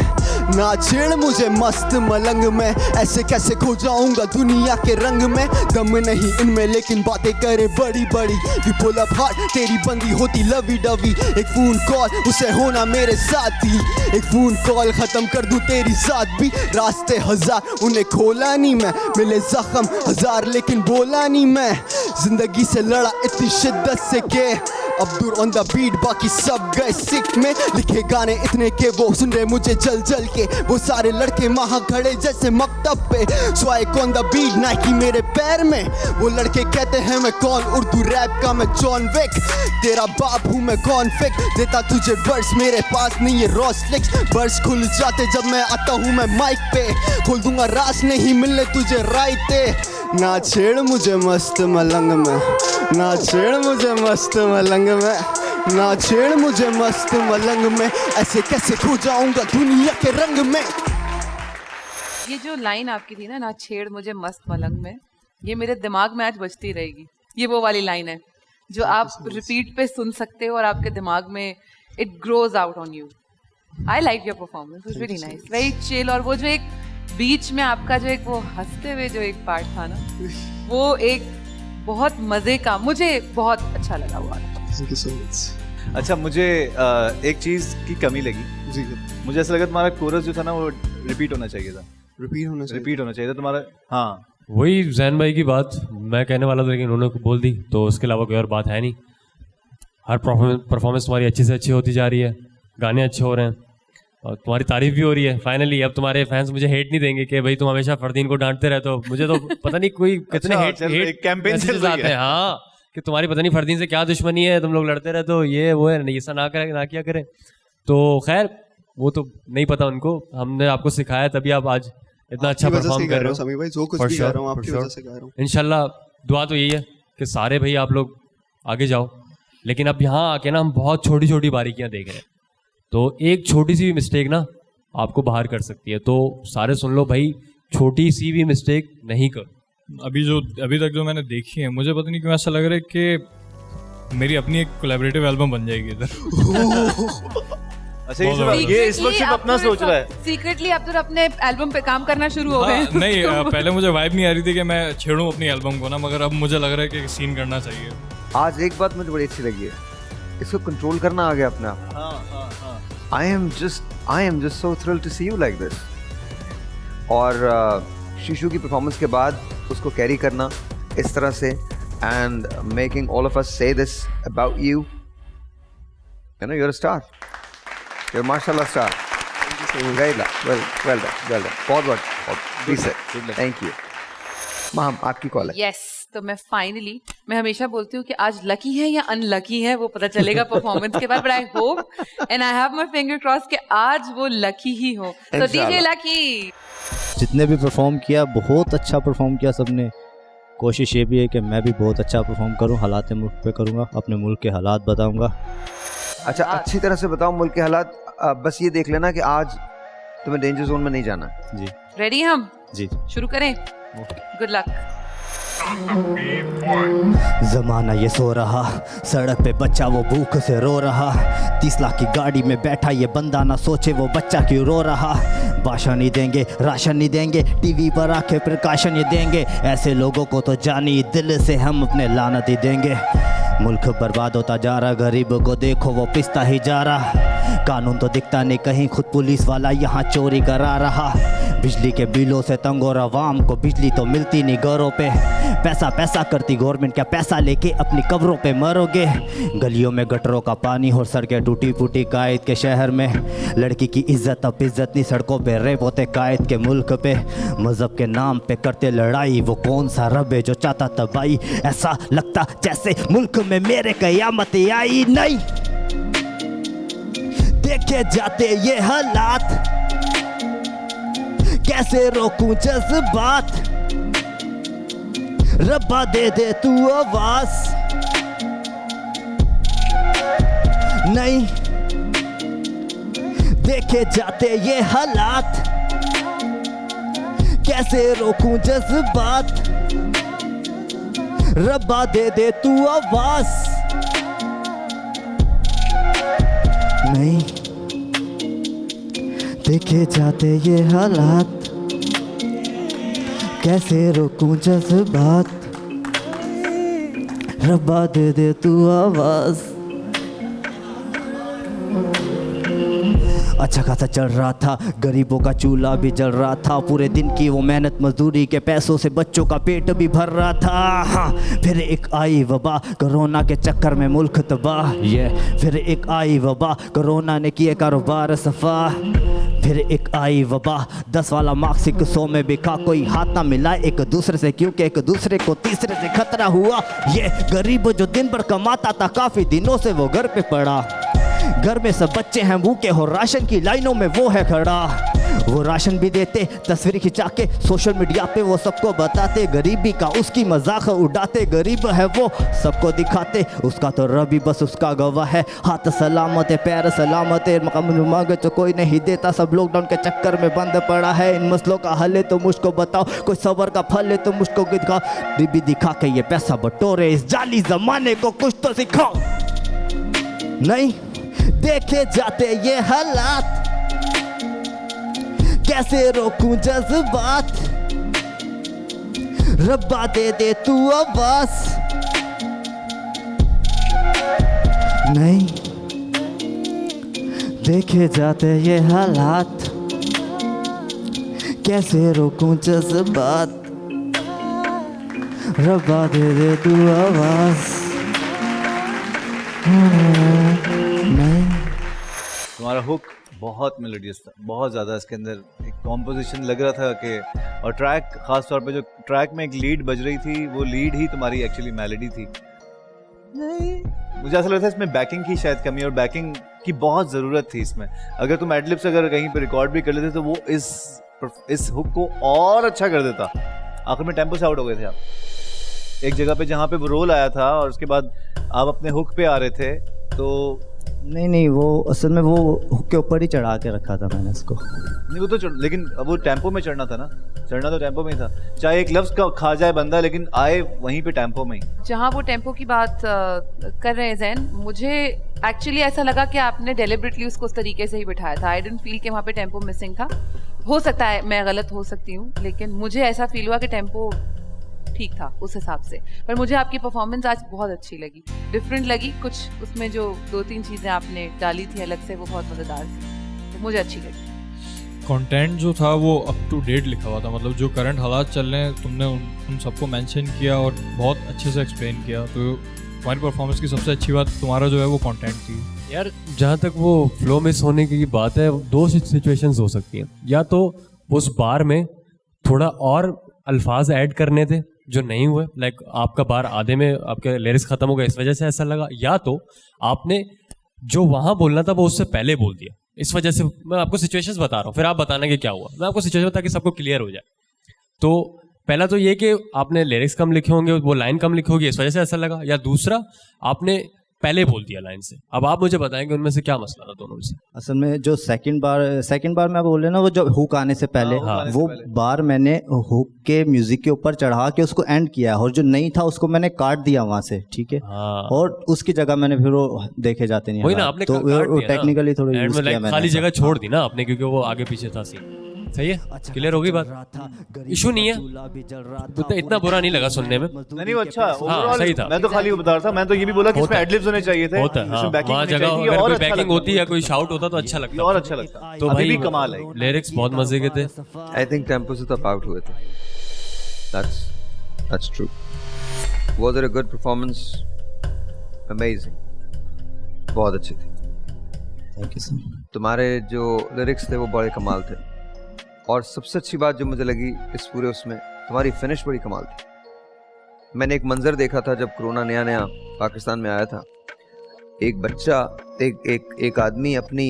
[SPEAKER 10] ना छेड़ मुझे मस्त मलंग में। ऐसे कैसे खो जाऊंगा दुनिया के रंग में, दम नहीं इनमें लेकिन बातें करे बड़ी बड़ी। वी पुल अप हार्ड तेरी बंदी होती लवी डवी, एक फोन कॉल उसे होना मेरे साथ ही, एक फोन कॉल खत्म कर दूं तेरी साथ भी। रास्ते हजार उन्हें खोला नहीं मैं, मिले जख्म हजार लेकिन बोला नहीं मैं। जिंदगी से लड़ा इतनी शिद्दत से के अब्दुल ऑन द बीट बाकी सब गए सिक में। लिखे गाने इतने के वो सुन रहे मुझे जल जल के, वो सारे लड़के वहाँ खड़े जैसे मकतब पे। स्वाइक ऑन द बीट नाइकी मेरे पैर में, वो लड़के कहते हैं मैं कौन, उर्दू रैप का मैं जॉन विक। तेरा बाप हूँ मैं कॉन्फिक, देता तुझे वर्स मेरे पास नहीं ये रॉस्लिक्स। वर्स खुल जाते जब मैं आता हूँ मैं माइक पे, खोल दूंगा रास नहीं मिलने तुझे रायते। ना छेड़ मुझे मस्त मलंग में, ना छेड़ मुझे मस्त मलंग में, ना छेड़ मुझे मस्त मलंग में। ऐसे कैसे खो जाऊंगा दुनिया के रंग में।
[SPEAKER 4] ये जो लाइन आपकी थी ना छेड़ मुझे मस्त मलंग में, ये मेरे दिमाग में आज बजती रहेगी। ये वो वाली लाइन है जो आप रिपीट पे सुन सकते हो और आपके दिमाग में it grows out on you. I like your performance, it's very nice, very chill. और वो जो एक बीच में आपका जो एक वो हंसते हुए जो एक पार्ट था ना, वो एक बहुत मजे का, मुझे बहुत अच्छा लगा वो वाला।
[SPEAKER 10] Thank you so much.
[SPEAKER 3] अच्छा मुझे एक चीज़ की कमी लगी
[SPEAKER 10] जी,
[SPEAKER 3] मुझे ऐसा लगा तुम्हारा कोरस जो था ना वो रिपीट होना चाहिए था,
[SPEAKER 10] रिपीट होना चाहिए।
[SPEAKER 3] रिपीट होना चाहिए था तुम्हारा। हाँ
[SPEAKER 7] वही जैन भाई की बात मैं कहने वाला था लेकिन उन्होंने बोल दी, तो उसके अलावा कोई और बात है नहीं। हर परफॉर्मेंस तुम्हारी अच्छी से अच्छी होती जा रही है, गाने अच्छे हो रहे हैं और तुम्हारी तारीफ भी हो रही है। फाइनली अब तुम्हारे फैंस मुझे हेट नहीं देंगे कि भाई तुम हमेशा फरदीन को डांटते रहते हो। मुझे तो पता नहीं कोई कितने हेट
[SPEAKER 3] कैंपेन चल
[SPEAKER 7] मैसेजेस आते हैं हाँ कि तुम्हारी पता नहीं फरदीन से क्या दुश्मनी है, तुम लोग लड़ते रहते हो, ये वो है, ऐसा ना करें ना किया करें। तो खैर वो तो नहीं पता उनको, हमने आपको सिखाया तभी आप आज इतना अच्छा परफॉर्म कर रहे हो।
[SPEAKER 10] समी भाई जो कुछ भी कह रहा हूं आपकी वजह से कह रहा हूं।
[SPEAKER 7] इंशाल्लाह दुआ तो यही है कि सारे भाई आप लोग आगे जाओ, लेकिन अब यहाँ आके ना हम बहुत छोटी छोटी बारीकियां देख रहे हैं, तो एक छोटी सी भी मिस्टेक ना आपको बाहर कर सकती है। तो सारे सुन लो भाई, छोटी सी भी मिस्टेक नहीं करो।
[SPEAKER 8] अभी तक जो मैंने देखी है, मुझे पता नहीं क्यों ऐसा लग रहा है कि मेरी अपनी एक कोलैबोरेटिव एल्बम बन जाएगी इधर।
[SPEAKER 3] अच्छा ये इस वक्त सिर्फ अपना सोच रहा है।
[SPEAKER 4] सीक्रेटली अब्दुल अपने एल्बम पे काम करना शुरू हो गए।
[SPEAKER 8] नहीं पहले मुझे वाइब नहीं आ रही थी कि मैं छेड़ूं अपनी एल्बम को ना, मगर अब मुझे लग रहा है कि सीन करना चाहिए।
[SPEAKER 5] आज एक बात मुझे बड़ी अच्छी लगी है, इसको कंट्रोल करना आ गया अपने आप। I am just so thrilled to see you like this. और शीशु की परफॉर्मेंस के बाद उसको कैरी करना इस तरह से, and making all of us से this about you, you know, you are a star, you are माशाल्लाह स्टार। वेल डन, बहुत प्लीज थैंक यू। माम आपकी कॉल है।
[SPEAKER 4] यस तो मैं हमेशा बोलती हूँ कि आज लकी है या अनलकी है वो पता चलेगा परफॉर्मेंस के बाद, but I hope and I have my finger cross कि आज वो लकी ही हो। तो डीजे लकी
[SPEAKER 6] जितने भी परफॉर्म किया बहुत अच्छा परफॉर्म किया सबने। कोशिश ये भी है कि मैं भी बहुत अच्छा परफॉर्म करूं, हालात मुल्क पे करूंगा, अपने मुल्क के हालात बताऊंगा।
[SPEAKER 5] अच्छा अच्छी तरह से बताओ मुल्क के हालात। बस ये देख लेना कि आज तुम्हें डेंजर जोन में नहीं जाना।
[SPEAKER 6] जी
[SPEAKER 4] रेडी हम
[SPEAKER 6] जी
[SPEAKER 4] शुरू करें। Good luck.
[SPEAKER 6] जमाना ये सो रहा, सड़क पे बच्चा वो भूख से रो रहा, 30 लाख की गाड़ी में बैठा ये बंदा ना सोचे वो बच्चा क्यों रो रहा। भाषण नहीं देंगे, राशन नहीं देंगे, टीवी पर आके प्रकाशन ये देंगे, ऐसे लोगों को तो जानी दिल से हम अपने लानत ही देंगे। मुल्क बर्बाद होता जा रहा, गरीब को देखो वो पिसता ही जा रहा, कानून तो दिखता नहीं कहीं, खुद पुलिस वाला यहाँ चोरी करा रहा। बिजली के बिलों से तंग और आवाम को बिजली तो मिलती नहीं घरों पे। पैसा पैसा करती गवर्नमेंट, क्या पैसा लेके अपनी कब्रों पे मरोगे। गलियों में गटरों का पानी और सड़कें टूटी फूटी कायद के शहर में। लड़की की इज्जत अब इज्जत नहीं, सड़कों पे रेप होते कायद के मुल्क पे। मजहब के नाम पे करते लड़ाई, वो कौन सा रब है जो चाहता तबाही। ऐसा लगता जैसे मुल्क में मेरे कयामत आई नहीं। देखे जाते ये हालात, कैसे रोकूं जज्बात। रब्बा दे दे तू आवाज। नहीं देखे जाते ये हालात, कैसे रोकूं जज्बात। रब्बा दे दे तू आवाज। नहीं देखे जाते ये हालात, कैसे रोकूं जज्बात। रब्बा दे दे तू आवाज। अच्छा खासा चल रहा था, गरीबों का चूल्हा भी जल रहा था। पूरे दिन की वो मेहनत मजदूरी के पैसों से बच्चों का पेट भी भर रहा था। हाँ, फिर एक आई वबा, कोरोना के चक्कर में मुल्क तबाह। फिर एक आई वबा, कोरोना ने किए कारोबार सफा। फिर एक आई वबा, 10 वाला मार्क्स 100 में बिका। कोई हाथ ना मिला एक दूसरे से, क्योंकि एक दूसरे को तीसरे से खतरा हुआ। ये गरीब जो दिन भर कमाता था, काफी दिनों से वो घर पे पड़ा। घर में सब बच्चे हैं भूखे हो, राशन की लाइनों में वो है खड़ा। वो राशन भी देते, तस्वीर खिंचा के सोशल मीडिया पे वो सबको बताते। गरीबी का उसकी मजाक उड़ाते, गरीब है वो सबको दिखाते। उसका तो रबी बस उसका गवाह है। हाथ सलामत है, पैर सलामत है, मांगे तो कोई नहीं देता। सब लॉकडाउन के चक्कर में बंद पड़ा है। इन मसलों का हल है तो मुझको बताओ, कोई सबर का फल है तो मुझको दिखाओ। गरीबी दिखा के ये पैसा बटोरे, इस जाली जमाने को कुछ तो सिखाओ। नहीं देखे जाते ये हालात, कैसे रोकूं जज्बात। रब्बा दे दे तू आवाज। नहीं देखे जाते ये हालात, कैसे रोकूं जज्बात। रब्बा दे दे तू आवाज। नहीं
[SPEAKER 3] तुम्हारा हुक बहुत मेलोडियस था, बहुत ज़्यादा। इसके अंदर एक कॉम्पोजिशन लग रहा था कि, और ट्रैक ख़ास तौर पे जो ट्रैक में एक लीड बज रही थी, वो लीड ही तुम्हारी एक्चुअली मेलोडी थी। मुझे ऐसा लगता है इसमें बैकिंग की शायद कमी, और बैकिंग की बहुत ज़रूरत थी इसमें। अगर तुम एडलिप्स अगर कहीं पे रिकॉर्ड भी कर लेते तो वो इस हुक को और अच्छा कर देता। आखिर में टेम्पो से आउट हो गए थे आप एक जगह पे जहाँ पे वो रोल आया था, और उसके बाद आप अपने हुक पे आ रहे थे। तो
[SPEAKER 6] नहीं वो असल में वो हुक के ऊपर ही चढ़ा के रखा था मैंने उसको।
[SPEAKER 3] नहीं वो तो लेकिन वो टेम्पो में चढ़ना था ना, चढ़ना तो टेम्पो में ही था। चाहे एक लफ्ज का खा जाए बंदा, लेकिन आए वहीं पे टेम्पो में ही।
[SPEAKER 4] जहाँ वो टेम्पो की बात कर रहे हैं जैन, मुझे एक्चुअली ऐसा लगा कि आपने डेलिबरेटली उसको उस तरीके से ही बिठाया था। आई डिडंट फील कि वहाँ पे टेम्पो मिसिंग था। हो सकता है मैं गलत हो सकती हूँ, लेकिन मुझे ऐसा फील हुआ कि टेम्पो ठीक था उस हिसाब से। पर मुझे आपकी परफॉर्मेंस आज बहुत अच्छी लगी, डिफरेंट लगी। कुछ उसमें जो 2-3 चीज़ें आपने डाली थी अलग से, वो बहुत मज़ेदार थी, तो मुझे अच्छी लगी।
[SPEAKER 8] कंटेंट जो था वो अप टू डेट लिखा हुआ था, मतलब जो करंट हालात चल रहे हैं तुमने उन सबको मेंशन किया और बहुत अच्छे से एक्सप्लेन किया। तो तुम्हारी परफॉर्मेंस की सबसे अच्छी बात तुम्हारा जो है वो कंटेंट थी।
[SPEAKER 7] यार जहाँ तक वो फ्लो मिस होने की बात है, 2 सिचुएशंस हो सकती हैं। या तो उस बार में थोड़ा और अल्फाज ऐड करने थे जो नहीं हुए, लाइक आपका बार आधे में आपके लिरिक्स खत्म हो गए, इस वजह से ऐसा लगा। या तो आपने जो वहाँ बोलना था वो उससे पहले बोल दिया, इस वजह से। मैं आपको सिचुएशंस बता रहा हूँ, फिर आप बताना कि क्या हुआ। मैं आपको सिचुएशन बता कि सबको क्लियर हो जाए। तो पहला तो ये कि आपने लिरिक्स कम लिखे होंगे, वो लाइन कम लिखी होगी, इस वजह से ऐसा लगा। या दूसरा आपने पहले बोल दिया लाइन से। अब आप मुझे बताएंगे उनमें से क्या मसला था दोनों में से।
[SPEAKER 6] असल में जो सेकंड बार मैं बोल रहा ना, वो जो हुक आने से पहले, वो बार मैंने हुक के म्यूजिक के ऊपर चढ़ा के उसको एंड किया, और जो नहीं था उसको मैंने काट दिया वहां से, ठीक है। और उसकी जगह मैंने फिर वो देखे जाते नहीं,
[SPEAKER 7] वही ना, आपने
[SPEAKER 6] तो टेक्निकली थोड़ी
[SPEAKER 7] खाली जगह छोड़ दी ना आपने, क्योंकि वो आगे पीछे था सीन। सही है, क्लियर होगी बात, इशू नहीं है, इतना बुरा नहीं लगा सुनने में।
[SPEAKER 3] नहीं वो अच्छा
[SPEAKER 7] हाँ,
[SPEAKER 3] overall
[SPEAKER 7] सही था।
[SPEAKER 3] मैं तो खाली वो बता रहा था, मैं तो ये भी बोला कि इसमें एडलिब्स होने चाहिए थे,
[SPEAKER 7] होता है, हाँ,
[SPEAKER 3] इसमें backing
[SPEAKER 7] वहाँ
[SPEAKER 3] होनी
[SPEAKER 7] जगह
[SPEAKER 3] चाहिए थी,
[SPEAKER 7] अगर
[SPEAKER 3] और
[SPEAKER 7] कोई
[SPEAKER 3] अच्छा
[SPEAKER 7] बैकिंग
[SPEAKER 3] लगता।
[SPEAKER 7] होती या कोई शाउट होता तो अच्छा
[SPEAKER 3] ये
[SPEAKER 7] लगता।
[SPEAKER 3] और अच्छा लगता,
[SPEAKER 7] तो
[SPEAKER 3] अभी
[SPEAKER 7] भाई
[SPEAKER 3] भी कमाल है।
[SPEAKER 7] लिरिक्स बहुत मजे के थे।
[SPEAKER 5] आई थिंक टेम्पो से तब आउट हुए थे। That's true. Was it a good performance? Amazing. बहुत अच्छी थी।
[SPEAKER 6] Thank you sir.
[SPEAKER 5] तुम्हारे जो लिरिक्स थे वो बड़े कमाल थे, और सबसे अच्छी बात जो मुझे लगी इस पूरे उसमें, तुम्हारी फिनिश बड़ी कमाल थी। मैंने एक मंजर देखा था जब कोरोना नया नया पाकिस्तान में आया था, एक बच्चा एक आदमी अपनी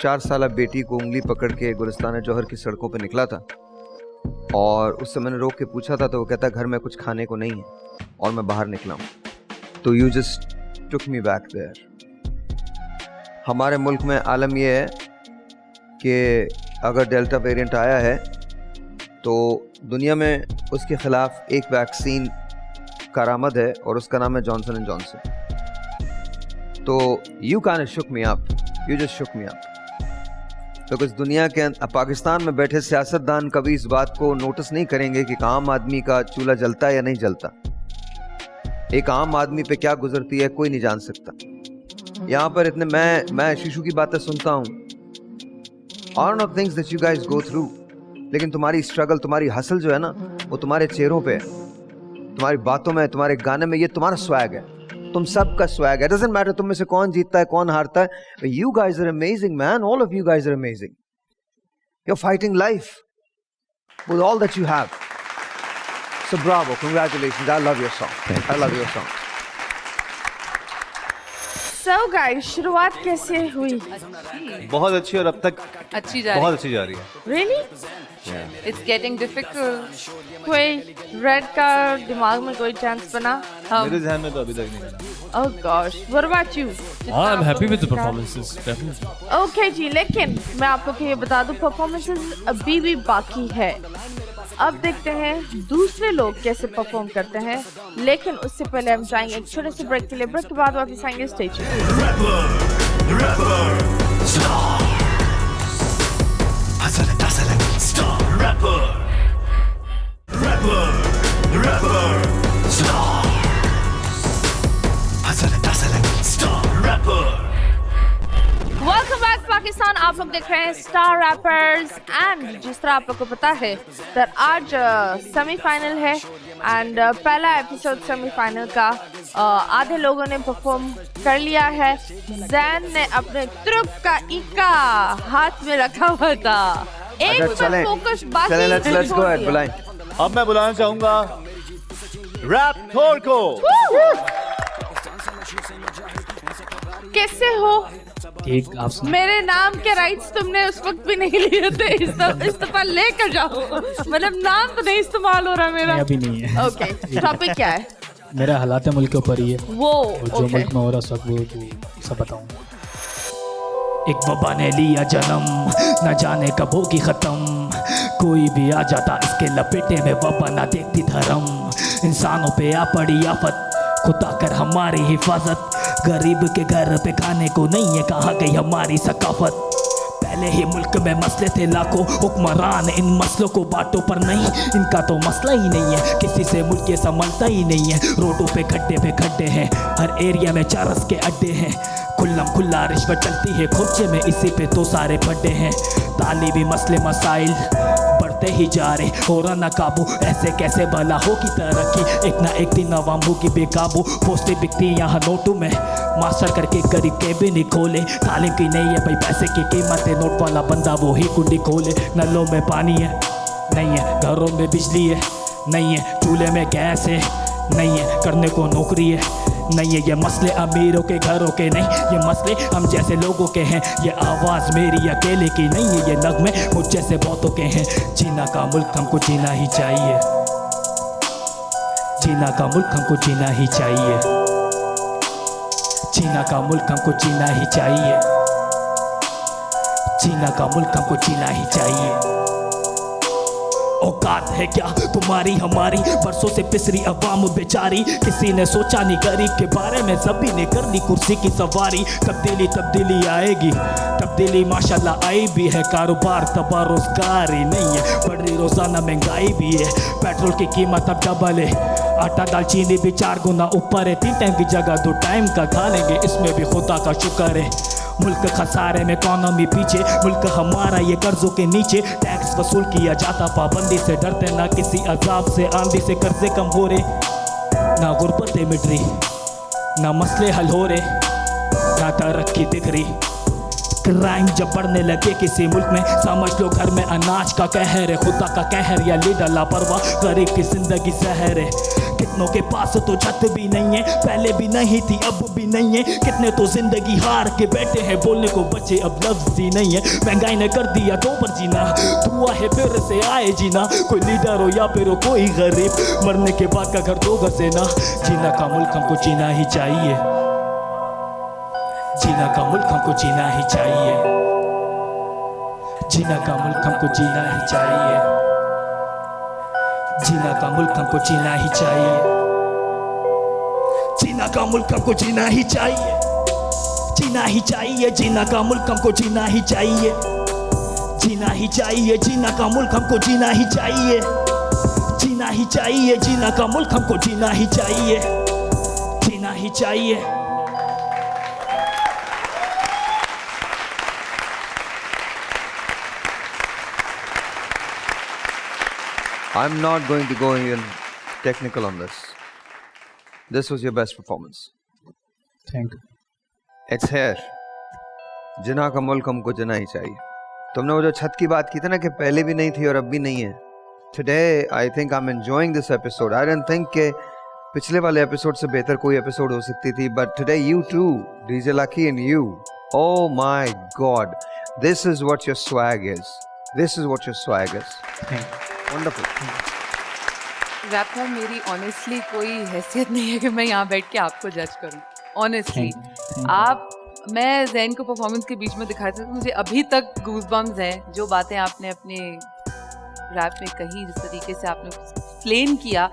[SPEAKER 5] 4 साल बेटी को उंगली पकड़ के गुलिस्तान जौहर की सड़कों पे निकला था, और उससे मैंने रोक के पूछा था तो वो कहता घर में कुछ खाने को नहीं है और मैं बाहर निकला हूँ। तो you just took me back there. हमारे मुल्क में आलम यह है कि अगर डेल्टा वेरिएंट आया है तो दुनिया में उसके ख़िलाफ़ एक वैक्सीन कारामद है और उसका नाम है जॉनसन एंड जॉनसन। तो you can shook me up, you just shook me up, because दुनिया के पाकिस्तान में बैठे सियासतदान कभी इस बात को नोटिस नहीं करेंगे कि आम आदमी का चूल्हा जलता है या नहीं जलता। एक आम आदमी पे क्या गुजरती है कोई नहीं जान सकता। यहाँ पर इतने मैं शीशु की बातें सुनता हूँ, और not things that you guys go through, लेकिन तुम्हारी स्ट्रगल, तुम्हारी हसल जो है ना, वो तुम्हारे चेहरों पे है, तुम्हारी बातों में, तुम्हारे गाने में, ये तुम्हारा स्वैग है, तुम सब का स्वैग है। डजंट मैटर तुम में से कौन जीतता है कौन हारता है। You guys are amazing man, all of you guys are amazing, you are fighting life with all that you have. So bravo, congratulations, I love your song, I love your song.
[SPEAKER 2] So guys, शुरुआत कैसे हुई?
[SPEAKER 3] बहुत अच्छी, और अब तक
[SPEAKER 4] अच्छी जा
[SPEAKER 3] बहुत
[SPEAKER 4] रही
[SPEAKER 3] अच्छी जा रही है।
[SPEAKER 2] Really?
[SPEAKER 4] है। It's getting difficult.
[SPEAKER 2] कोई रेड का दिमाग में कोई चांस बना?
[SPEAKER 3] मेरे ध्यान में तो अभी तक नहीं बना।
[SPEAKER 2] Oh gosh, what about you?
[SPEAKER 7] हाँ, I'm happy with the performances, definitely.
[SPEAKER 2] Okay जी, लेकिन मैं आप लोग को ये बता दूं, परफॉर्मेंसेस अभी भी बाकी है। अब देखते हैं दूसरे लोग कैसे परफॉर्म करते हैं, लेकिन उससे पहले हम जाएंगे एक छोटे से ब्रेक के लिए। ब्रेक के बाद वापस आएंगे स्टेज पे।
[SPEAKER 1] Rapper, star. Hustling, hustling, star. Rapper, star. Hustling, hustling, star. Rapper.
[SPEAKER 2] Welcome back Pakistan. आप लोग देख रहे हैं स्टार रैपर्स, एंड जिस तरह आप लोग को पता है सर आज सेमीफाइनल है, एंड पहला एपिसोड सेमीफाइनल का आधे लोगों ने परफॉर्म कर लिया है। जैन ने अपने तुरुप का इक्का हाथ में रखा हुआ था, एक पर फोकस बाकी
[SPEAKER 5] लेट्स गो अहेड, बुलाएं।
[SPEAKER 3] अब मैं बुलाना चाहूंगा रैप थोर को।
[SPEAKER 2] कैसे हो?
[SPEAKER 11] ठीक, आप
[SPEAKER 2] मेरे नाम के राइट्स तुमने उस वक्त भी नहीं लिए थे, इस दफा लेकर जाओ। मतलब नाम तो नहीं इस्तेमाल हो रहा मेरा,
[SPEAKER 11] अभी नहीं है।
[SPEAKER 2] ओके, टॉपिक क्या है?
[SPEAKER 11] मेरा हालात मुल्क के ऊपर ही है,
[SPEAKER 2] वो
[SPEAKER 11] और जो मुल्क में हो रहा सब वो तो सब बताऊँ। एक वबा ने लिया जन्म, न जाने कब होगी खत्म, कोई भी आ जाता इसके लपेटे में, वबा ना देखती धर्म, इंसानों पे आ पड़ी आफत, खुदा कर हमारी हिफाजत, गरीब के घर पे खाने को नहीं है, कहाँ गई हमारी सकाफत। पहले ही मुल्क में मसले थे लाखों, हुक्मरान इन मसलों को बांटों पर नहीं, इनका तो मसला ही नहीं है, किसी से मुल्क ये संभलता ही नहीं है। रोडों पे खड्डे हैं, हर एरिया में चरस के अड्डे हैं, खुल्लम खुल्ला रिश्वत चलती है खोचे में, इसी पे तो सारे पड्डे हैं। तालीबी मसले मसाइल बढ़ते ही जा रहे, हो रहा ना काबू, ऐसे कैसे भला होगी तरक्की, एक ना एक दिन अवाम होगी बेकाबू। पोस्टें बिकती यहाँ नोटों में, मास्टर करके गरीब के भी नहीं खोले, तालीम की नहीं है भाई पैसे की कीमत है, नोट वाला बंदा वो ही कुंडी खोले। नलों में पानी है नहीं है, घरों में बिजली है नहीं है, चूल्हे में गैस है नहीं है, करने को नौकरी है नहीं है। ये मसले अमीरों के घरों के नहीं, ये मसले हम जैसे लोगों के हैं, ये आवाज़ मेरी अकेले की नहीं है, ये नगमे मुझ जैसे बहुतों के हैं। जीना का मुल्क हमको जीना ही चाहिए, जीना का मुल्क हमको जीना ही चाहिए, जीना का मुल्क हमको जीना ही चाहिए, जीना का मुल्क हमको जीना ही चाहिए। औकात है क्या तुम्हारी हमारी, बरसों से पिसरी अवाम बेचारी, किसी ने सोचा नहीं गरीब के बारे में, सभी ने कर ली कुर्सी की सवारी। तब्दीली आएगी, तब्दीली माशाल्लाह आई भी है, कारोबार तबाह रोजगारी नहीं है, बढ़ रही रोजाना महंगाई भी है, पेट्रोल की कीमत अब डबल है, आटा दाल चीनी भी 4 गुना ऊपर है, 3 टाइम की जगह 2 टाइम का खा लेंगे, इसमें भी खुदा का शुक्र है। मुल्क खसारे में, इकॉनमी पीछे, मुल्क हमारा ये कर्जों के नीचे, टैक्स वसूल किया जाता पाबंदी से, डरते ना किसी अजाब से, आंधी से कर्जे कम हो रहे, ना गुर्बतें मिट रही, ना मसले हल हो रहे, ना तरक्की दिख रही। क्राइम जब बढ़ने लगे किसी मुल्क में, समझ लो घर में अनाज का कहर है, खुदा का कहर या लीडर लापरवाह, गरीब की जिंदगी जहर है। कितनों के पास तो छत भी नहीं है, पहले भी नहीं थी अब भी नहीं है, कितने तो जिंदगी हार के बैठे हैं, बोलने को बचे अब लफ्ज ही नहीं है, महंगाई ने कर दिया 2 पर जीना, दुआ है फिर से आए जीना, कोई लीडर हो या फिर हो कोई गरीब, मरने के बाद का घर 2 गज़े ना, जीना का मुल्क हमको जीना ही चाहिए, जीना का मुल्क हमको जीना ही चाहिए, जीना का मुल्क हमको जीना ही चाहिए, जीना का मुल्क हमको जीना ही चाहिए, जीना का मुल्क हमको जीना ही चाहिए, जीना ही चाहिए, जीना का मुल्क हमको जीना ही चाहिए, जीना ही चाहिए, जीना का मुल्क हमको जीना ही चाहिए, जीना ही चाहिए, जीना का मुल्क हमको जीना ही चाहिए, जीना ही चाहिए।
[SPEAKER 5] I'm not going to go even technical on this. This was your best performance.
[SPEAKER 11] Thank you.
[SPEAKER 5] It's here. जिना का मुल्क हमको जना ही चाहिए। तुमने वो जो छत की बात की थी ना कि पहले भी नहीं थी और अब भी नहीं है। Today I think I'm enjoying this episode. I didn't think कि पिछले वाले एपिसोड से बेहतर कोई एपिसोड हो सकती थी, but today you too, DJ Lucky and you. Oh my God, this is what your swag is. This is what your swag is. Wonderful.
[SPEAKER 4] Rap में मेरी ऑनेस्टली कोई हैसियत नहीं है कि मैं यहाँ बैठ के आपको जज करूँ। ऑनेस्टली आप, मैं जैन को परफॉर्मेंस के बीच में दिखाई थी, मुझे अभी तक गूज़बम्स हैं, जो बातें आपने अपने रैप में कही, जिस तरीके से आपने एक्सप्लेन किया।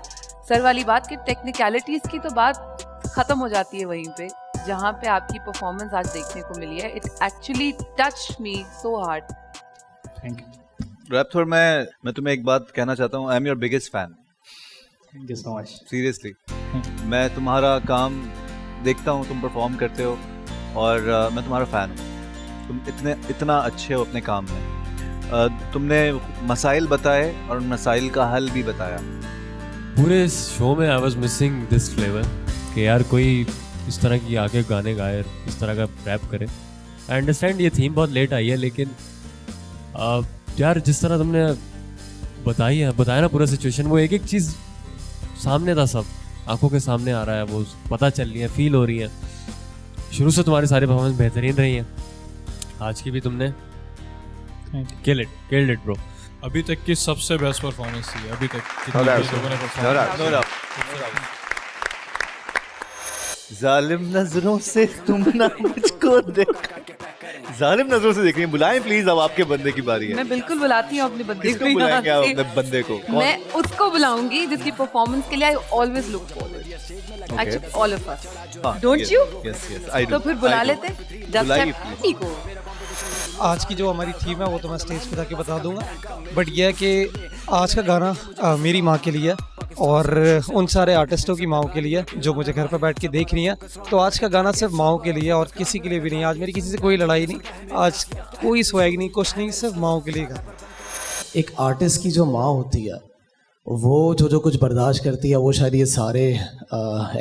[SPEAKER 4] सर वाली बात कि टेक्निकलिटीज़ की तो बात ख़त्म हो जाती है वहीं पे, जहाँ पे आपकी परफॉर्मेंस आज देखने को मिली है। It actually touched me so hard.
[SPEAKER 11] Thank you.
[SPEAKER 3] Rapthor, मैं तुम्हें एक बात कहना चाहता हूँ। I am your biggest fan.
[SPEAKER 11] Thank you so much.
[SPEAKER 3] Seriously, मैं तुम्हारा काम देखता हूँ, तुम परफॉर्म करते हो और मैं तुम्हारा फ़ैन हूँ। तुम इतना अच्छे हो अपने काम में। तुमने मसाइल बताए और उन मसाइल का हल भी बताया।
[SPEAKER 7] पूरे इस शो में I was missing this flavour कि यार कोई इस तरह की आगे गाने गाए, इस तरह का रैप करे। आई अंडरस्टैंड ये थीम बहुत लेट आई है, लेकिन यार जिस तरह तुमने बताया ना पूरा सिचुएशन, वो एक एक चीज़ सामने था, सब आंखों के सामने आ रहा है, वो पता चल रही है, फील हो रही है। शुरू से तुम्हारी सारी परफॉर्मेंस बेहतरीन रही हैं, आज की भी तुमने किल्ड इट ब्रो।
[SPEAKER 8] अभी तक की सबसे बेस्ट परफॉर्मेंस थी अभी तक
[SPEAKER 5] No doubt.
[SPEAKER 8] लोगों ने
[SPEAKER 5] No
[SPEAKER 8] perform
[SPEAKER 5] doubt.
[SPEAKER 3] No doubt. जालिम नजरों से तुम ना मुझको देख, जालिम नजरों से देख रही हैं। बुलाएं प्लीज, अब आपके बंदे की बारी है।
[SPEAKER 4] मैं बिल्कुल बुलाती हूँ अपने बंदे
[SPEAKER 3] किसको
[SPEAKER 4] को।
[SPEAKER 3] बुलाएंगे आप
[SPEAKER 4] यहाँ
[SPEAKER 3] अपने
[SPEAKER 4] से।
[SPEAKER 3] बंदे को?
[SPEAKER 4] मैं उसको बुलाऊंगी जिसकी परफॉर्मेंस के लिए I always look forward. Actually all of us, don't you?
[SPEAKER 3] Yes yes I do.
[SPEAKER 4] तो फिर बुला लेते
[SPEAKER 3] बुलाइए
[SPEAKER 4] जब को।
[SPEAKER 12] आज की जो हमारी थीम है वो तो मैं स्टेज पे जाके बता दूंगा, बट यह है कि आज का गाना मेरी माँ के लिए और उन सारे आर्टिस्टों की माँओं के लिए जो मुझे घर पर बैठ के देख रही हैं। तो आज का गाना सिर्फ माँओं के लिए और किसी के लिए भी नहीं। आज मेरी किसी से कोई लड़ाई नहीं, आज कोई स्वैग नहीं, कुछ नहीं, सिर्फ माँओं के लिए गाना।
[SPEAKER 11] एक आर्टिस्ट की जो माँ होती है, वो जो कुछ बर्दाश्त करती है, वो शायद ये सारे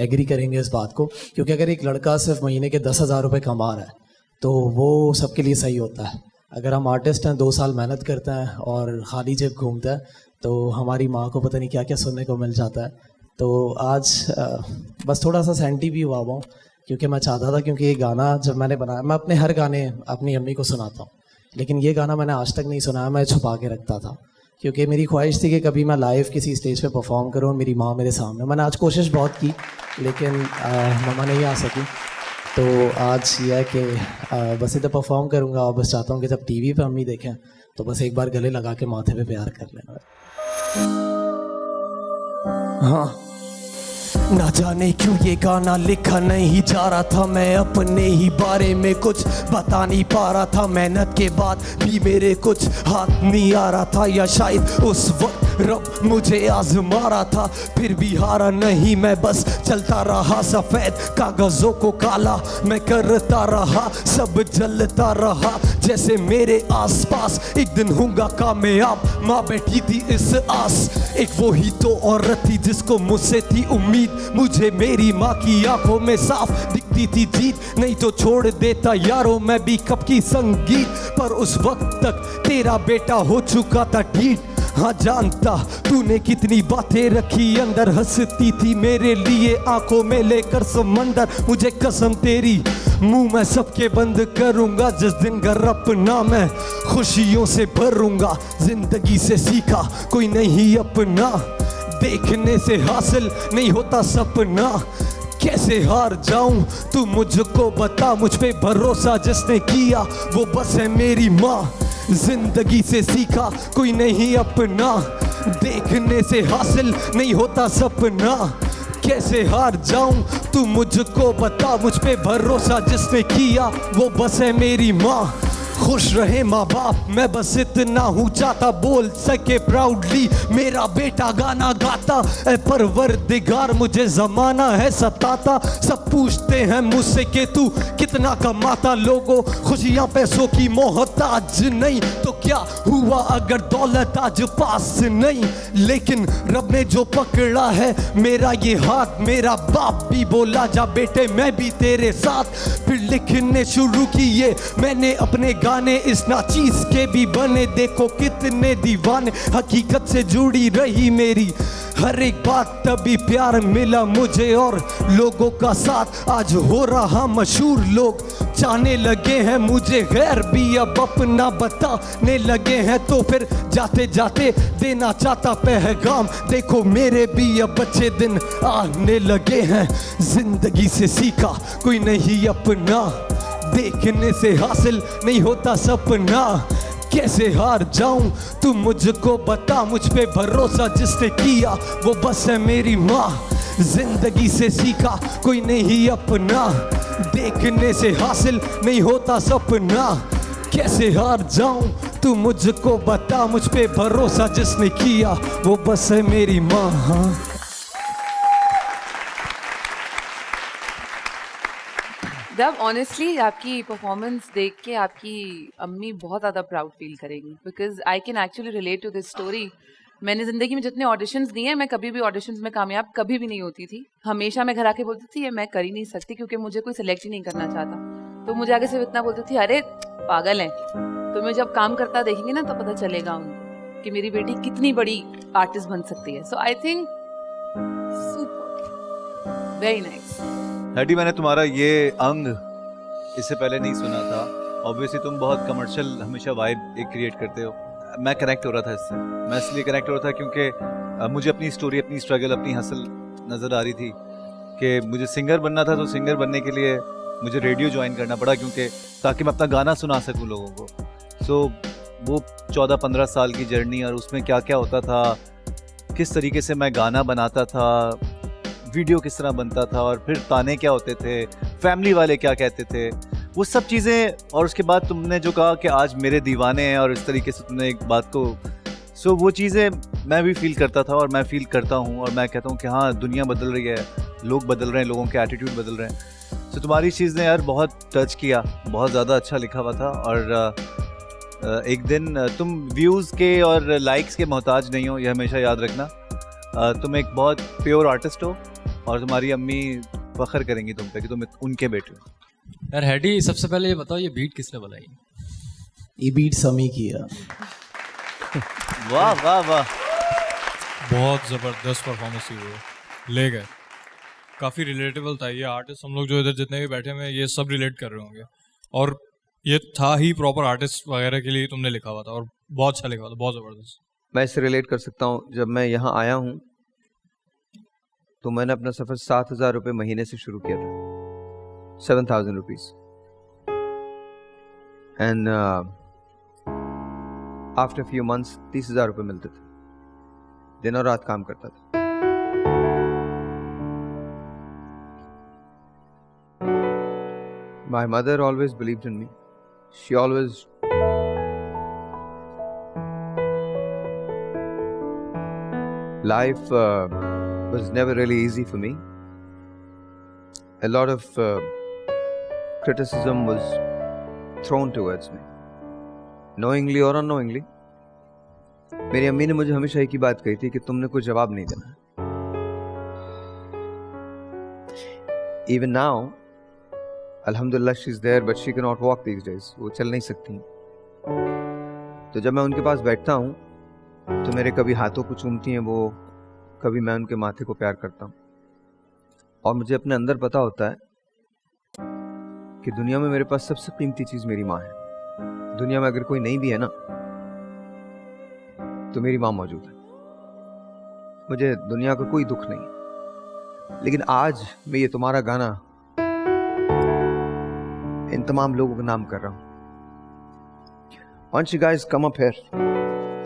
[SPEAKER 11] एग्री करेंगे इस बात को, क्योंकि अगर एक लड़का सिर्फ महीने के 10,000 रुपये कमा रहा है तो वो सबके लिए सही होता है। अगर हम आर्टिस्ट हैं, 2 साल मेहनत करते हैं और खाली जेब घूमता है, तो हमारी माँ को पता नहीं क्या क्या सुनने को मिल जाता है। तो आज बस थोड़ा सा सेंटी भी हुआ हूँ, क्योंकि मैं चाहता था, क्योंकि ये गाना जब मैंने बनाया, मैं अपने हर गाने अपनी अम्मी को सुनाता हूँ, लेकिन ये गाना मैंने आज तक नहीं सुनाया, मैं छुपा के रखता था, क्योंकि मेरी ख्वाहिश थी कि कभी मैं लाइव किसी स्टेज पे परफॉर्म करूँ, मेरी माँ मेरे सामने। मैंने आज कोशिश बहुत की, लेकिन मम्मा नहीं आ सकी। तो आज यह है कि बस इधर परफॉर्म करूँगा और बस चाहता हूँ कि जब टीवी पे अम्मी देखें तो बस एक बार गले लगा के माथे पे प्यार कर लेना। हाँ, ना जाने क्यों ये गाना लिखा नहीं जा रहा था, मैं अपने ही बारे में कुछ बता नहीं पा रहा था। मेहनत के बाद भी मेरे कुछ हाथ नहीं आ रहा था, या शायद उस वक्त रब मुझे आजमा रहा था। फिर भी हारा नहीं मैं, बस चलता रहा, सफेद कागजों को काला मैं करता रहा। सब जलता रहा जैसे मेरे आसपास, एक दिन होगा कामयाब। माँ बैठी थी इस आस, एक वो ही तो औरत थी जिसको मुझसे थी उम्मीद। मुझे मेरी माँ की आंखों में साफ दिखती थी जीत, नहीं तो छोड़ देता यारों मैं भी कब की संगीत। पर उस वक्त तक तेरा बेटा हो चुका था ढीठ। हाँ जानता तूने कितनी बातें रखी अंदर, हंसती थी मेरे लिए आंखों में लेकर समंदर। मुझे कसम तेरी मुंह मैं सबके बंद करूंगा, जिस दिन घर अपना मैं खुशियों से भरूंगा। जिंदगी से सीखा कोई नहीं अपना, देखने से हासिल नहीं होता सपना। कैसे हार जाऊं तू मुझको बता, मुझ पे भरोसा जिसने किया वो बस है मेरी माँ। जिंदगी से सीखा कोई नहीं अपना, देखने से हासिल नहीं होता सपना। कैसे हार जाऊं तू मुझको बता, मुझ पे भरोसा जिसने किया वो बस है मेरी माँ। खुश रहे माँ बाप मैं बस इतना हूँ चाहता, बोल सके प्राउडली मेरा बेटा गाना गाता। ऐ परवरदिगार मुझे जमाना है सताता, सब पूछते हैं मुझसे कि तू कितना कमाता। लोगों खुशियाँ पैसों की मोहताज नहीं, तो क्या हुआ अगर दौलत आज पास नहीं। लेकिन रब ने जो पकड़ा है मेरा ये हाथ, मेरा बाप भी बोला जा बेटे मैं भी तेरे साथ। फिर लिखने शुरू किए मैंने अपने गाने, इस नाचीज के भी बने देखो कितने दीवाने। हकीकत से जुड़ी रही मेरी हर एक बात, तभी प्यार मिला मुझे और लोगों का साथ। आज हो रहा मशहूर, लोग चाहने लगे हैं मुझे, गैर भी अब अपना बताने लगे हैं। तो फिर जाते जाते देना चाहता पैगाम, देखो मेरे भी अब अच्छे दिन आने लगे हैं। जिंदगी से सीखा कोई नहीं अपना, देखने से हासिल नहीं होता सपना। कैसे हार जाऊं तू मुझको बता, मुझ पे भरोसा जिसने किया वो बस है मेरी माँ। जिंदगी से सीखा कोई नहीं अपना, देखने से हासिल नहीं होता सपना। कैसे हार जाऊं तू मुझको बता, मुझ पे भरोसा जिसने किया वो बस है मेरी माँ। हाँ।
[SPEAKER 4] जब ऑनेस्टली आपकी परफॉर्मेंस देख के आपकी अम्मी बहुत ज़्यादा प्राउड फील करेंगी, because I can actually relate to this story. मैंने ज़िंदगी में जितने ऑडिशंस दिए हैं, मैं कभी भी ऑडिशंस में कामयाब कभी भी नहीं होती थी। हमेशा मैं घर आके बोलती थी ये मैं कर ही नहीं सकती, क्योंकि मुझे कोई सिलेक्ट ही नहीं करना चाहता। तो मुझे आगे सिर्फ इतना बोलती थी अरे पागल है। तो मैं जब काम करता देखेंगे ना तो पता चलेगा उनको कि मेरी बेटी कितनी बड़ी आर्टिस्ट बन सकती है। So I think super, very nice.
[SPEAKER 3] हैडी मैंने तुम्हारा ये अंग इससे पहले नहीं सुना था। ऑब्वियसली तुम बहुत कमर्शियल हमेशा वाइब एक क्रिएट करते हो। मैं कनेक्ट हो रहा था इससे, मैं इसलिए कनेक्ट हो रहा था क्योंकि मुझे अपनी स्टोरी, अपनी स्ट्रगल, अपनी हसल नज़र आ रही थी कि मुझे सिंगर बनना था। तो सिंगर बनने के लिए मुझे रेडियो ज्वाइन करना पड़ा, क्योंकि ताकि मैं अपना गाना सुना सकूं लोगों को। सो वो 14-15 साल की जर्नी, और उसमें क्या क्या होता था, किस तरीके से मैं गाना बनाता था, वीडियो किस तरह बनता था, और फिर ताने क्या होते थे, फैमिली वाले क्या कहते थे, वो सब चीज़ें। और उसके बाद तुमने जो कहा कि आज मेरे दीवाने हैं, और इस तरीके से तुमने एक बात को, सो वो चीज़ें मैं भी फील करता था और मैं फील करता हूँ। और मैं कहता हूँ कि हाँ दुनिया बदल रही है, लोग बदल रहे हैं, लोगों के एटीट्यूड बदल रहे हैं। सो तुम्हारी चीज़ ने यार बहुत टच किया, बहुत ज़्यादा अच्छा लिखा हुआ था। और एक दिन तुम व्यूज़ के और लाइक्स के मोहताज नहीं हो, ये हमेशा याद रखना। तुम एक बहुत प्योर आर्टिस्ट हो, और तुम्हारी अम्मी फख्र करेंगी तुम पे कि तुम उनके बेटे हो।
[SPEAKER 7] यार हैडी, सबसे पहले ये बताओ ये बीट किसने बनाई?
[SPEAKER 11] ये बीट समी की है।
[SPEAKER 3] वाह वाह वाह,
[SPEAKER 8] बहुत ज़बरदस्त परफॉर्मेंस थी वो, ले गए। काफ़ी रिलेटेबल था ये आर्टिस्ट, हम लोग जो इधर जितने भी बैठे हुए हैं ये सब रिलेट कर रहे होंगे। और ये था ही प्रॉपर आर्टिस्ट वगैरह के लिए तुमने लिखा हुआ था, और बहुत अच्छा लिखा हुआ था, बहुत ज़बरदस्त।
[SPEAKER 5] मैं इससे रिलेट कर सकता हूँ। जब मैं यहाँ आया हूँ तो मैंने अपना सफ़र 7,000 रुपये महीने से शुरू किया था, 7,000 rupees. And after few months 30,000 रुपये मिलते थे। दिन और रात काम करता था। My mother always believed in me. She always life was never really easy for me. A lot of criticism was thrown towards me, knowingly or unknowingly. मेरी अम्मी ने मुझे हमेशा एक ही बात कही थी कि तुमने कोई जवाब नहीं देना। Even now, Alhamdulillah, she's there, but she cannot walk these days. वो चल नहीं सकती। तो जब मैं उनके पास बैठता हूँ तो मेरे कभी हाथों को चूमती हैं वो, कभी मैं उनके माथे को प्यार करता हूँ। और मुझे अपने अंदर पता होता है कि दुनिया में मेरे पास सबसे कीमती चीज़ मेरी माँ है। दुनिया में अगर कोई नहीं भी है ना तो मेरी माँ मौजूद है। मुझे दुनिया का कोई दुख नहीं। लेकिन आज मैं ये तुम्हारा गाना इन तमाम लोगों का नाम कर रहा हूँ। Why don't you guys come up here?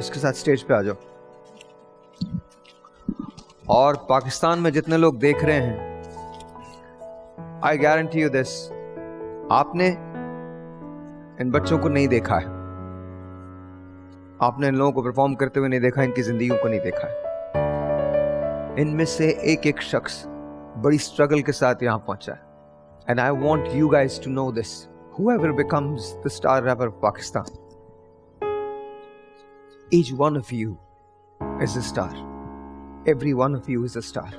[SPEAKER 5] इसके साथ स्टेज पे आ जाओ। और पाकिस्तान में जितने लोग देख रहे हैं, I guarantee you this, आपने इन बच्चों को नहीं देखा है, आपने इन लोगों को परफॉर्म करते हुए नहीं देखा, इनकी जिंदगियों को नहीं देखा है। इनमें से एक एक शख्स बड़ी स्ट्रगल के साथ यहाँ पहुंचा है। And I want you guys to know this. Whoever becomes the star rapper of Pakistan, each one of you is a star. Every one of you is a star.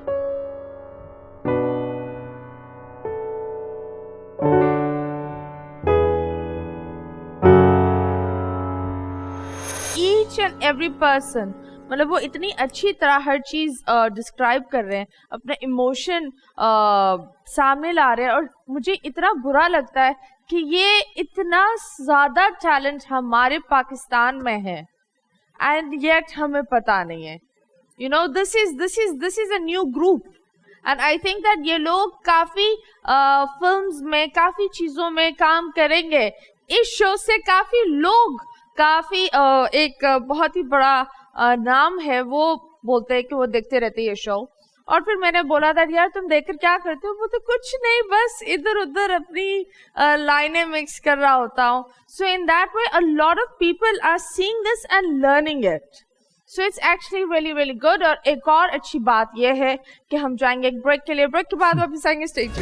[SPEAKER 2] Each and every person, मतलब वो इतनी अच्छी तरह हर चीज़ describe कर रहे हैं, अपने emotion सामने ला रहे हैं। और मुझे इतना बुरा लगता है कि ये इतना ज़्यादा टैलेंट हमारे पाकिस्तान में है एंड येट हमें पता नहीं है। You know, this is a new group and I think that ये लोग काफ़ी फिल्म्स में, काफ़ी चीज़ों में काम करेंगे। इस शो से काफ़ी लोग, काफ़ी एक बहुत ही बड़ा नाम है, वो बोलते हैं कि वो देखते रहते हैं ये शो। और फिर मैंने बोला था यार तुम देखकर क्या करते हो? वो तो कुछ नहीं, बस इधर उधर अपनी लाइनें मिक्स कर रहा होता हूँ। So in that way a lot of people are seeing this and learning it. So it's actually really really good. और एक और अच्छी बात यह है कि हम जाएंगे एक ब्रेक के लिए। ब्रेक के बाद वापस आएंगे स्टेज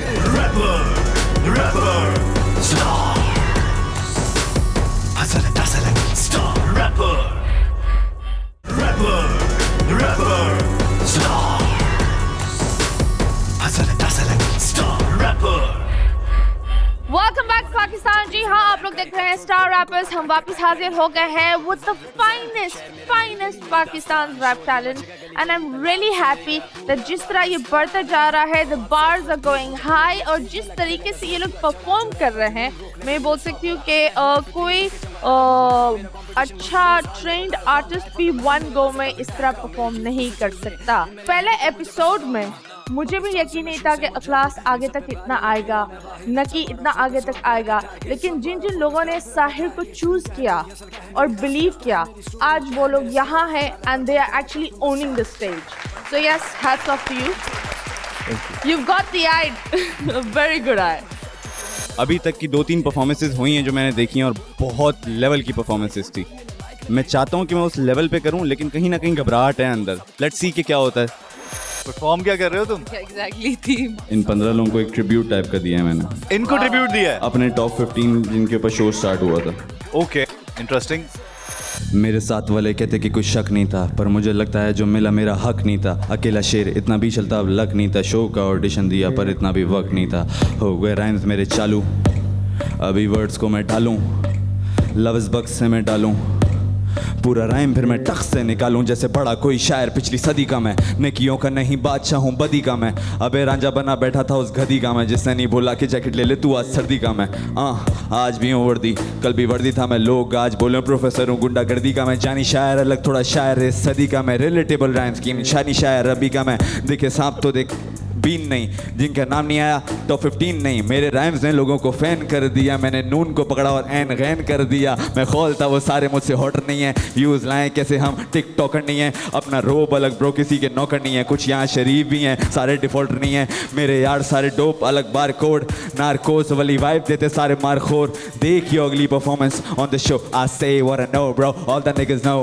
[SPEAKER 2] वेलकम बैक पाकिस्तान। जी हाँ, आप लोग देख रहे हैं स्टार रैपर्स। हम वापस हाजिर हो गए हैं with the finest Pakistan rap talent and I am really happy that जिस तरह ये बढ़ता जा रहा है, the bars are going high, और जिस तरीके से ये लोग परफॉर्म कर रहे हैं, मैं बोल सकती हूँ कि कोई अच्छा ट्रेंड आर्टिस्ट भी वन गो में इस तरह परफॉर्म नहीं कर सकता। पहले एपिसोड में मुझे भी यकीन नहीं था कि अखलास आगे तक इतना आएगा, नकी इतना आगे तक आएगा। लेकिन जिन जिन लोगों ने साहिर को चूज किया और बिलीव किया, आज वो लोग यहाँ हैं and they are actually owning the stage. So yes, hats off to you. You've got the eye, very good eye.
[SPEAKER 13] अभी तक की 2-3 परफॉर्मेंसेज हुई हैं जो मैंने देखी हैं और बहुत लेवल की परफॉर्मेंसेज थी। मैं चाहता हूं कि मैं उस लेवल पे करूं, लेकिन कहीं ना कहीं घबराहट है अंदर। लेट्स सी कि क्या होता है।
[SPEAKER 3] परफॉर्म क्या कर रहे हो तुम?
[SPEAKER 4] Exactly theme.
[SPEAKER 13] इन 15 लोगों को एक ट्रिब्यूट टाइप का दिया है मैंने।
[SPEAKER 3] इनको ट्रिब्यूट दिया है?
[SPEAKER 13] अपने टॉप 15 जिनके ऊपर शो स्टार्ट हुआ था।
[SPEAKER 3] Okay, interesting.
[SPEAKER 13] मेरे साथ वाले कहते कि कुछ शक नहीं था, पर मुझे लगता है जो मिला मेरा हक नहीं था। अकेला शेर इतना भी चलता, अब लक नहीं था। शो का ऑडिशन दिया पर इतना भी वक्त नहीं था। हो गए राइम्स मेरे चालू, अभी वर्ड्स को मैं डालूं, लफ्ज़ बक्स से मैं डालूं, पूरा राइम फिर मैं टक से निकालूं। जैसे बड़ा कोई शायर पिछली सदी का मैं, नेकियों का नहीं बादशाह हूँ बदी का मैं। अबे रांझा बना बैठा था उस गधी का मैं, जिसने नहीं बोला कि जैकेट ले ले तू आज सर्दी का मैं। आज भी हूँ वर्दी, कल भी वर्दी था मैं। लोग आज बोले प्रोफेसर हूँ गुंडागर्दी का मैं। जानी शायर अलग थोड़ा शायर इस सदी का मैं। रिलेटेबल राइम स्कीम शानी शायर रबी का मैं। देखे सांप तो देख बीन नहीं, जिनका नाम नहीं आया तो 15 नहीं। मेरे राइम्स ने लोगों को फैन कर दिया, मैंने नून को पकड़ा और एन गैन कर दिया। मैं खोलता वो सारे मुझसे हॉटर नहीं है, यूज़ लाएं कैसे हम टिक टॉकर नहीं है। अपना रोब अलग ब्रो, किसी के नौकर नहीं है। कुछ यहाँ शरीफ भी हैं, सारे डिफॉल्टर नहीं है। मेरे यार सारे डोप अलग बार कोड, नारकोस वाली वाइब देते सारे मारखोर। देख योर अगली performance on the show, I say what I know bro, all the niggas know.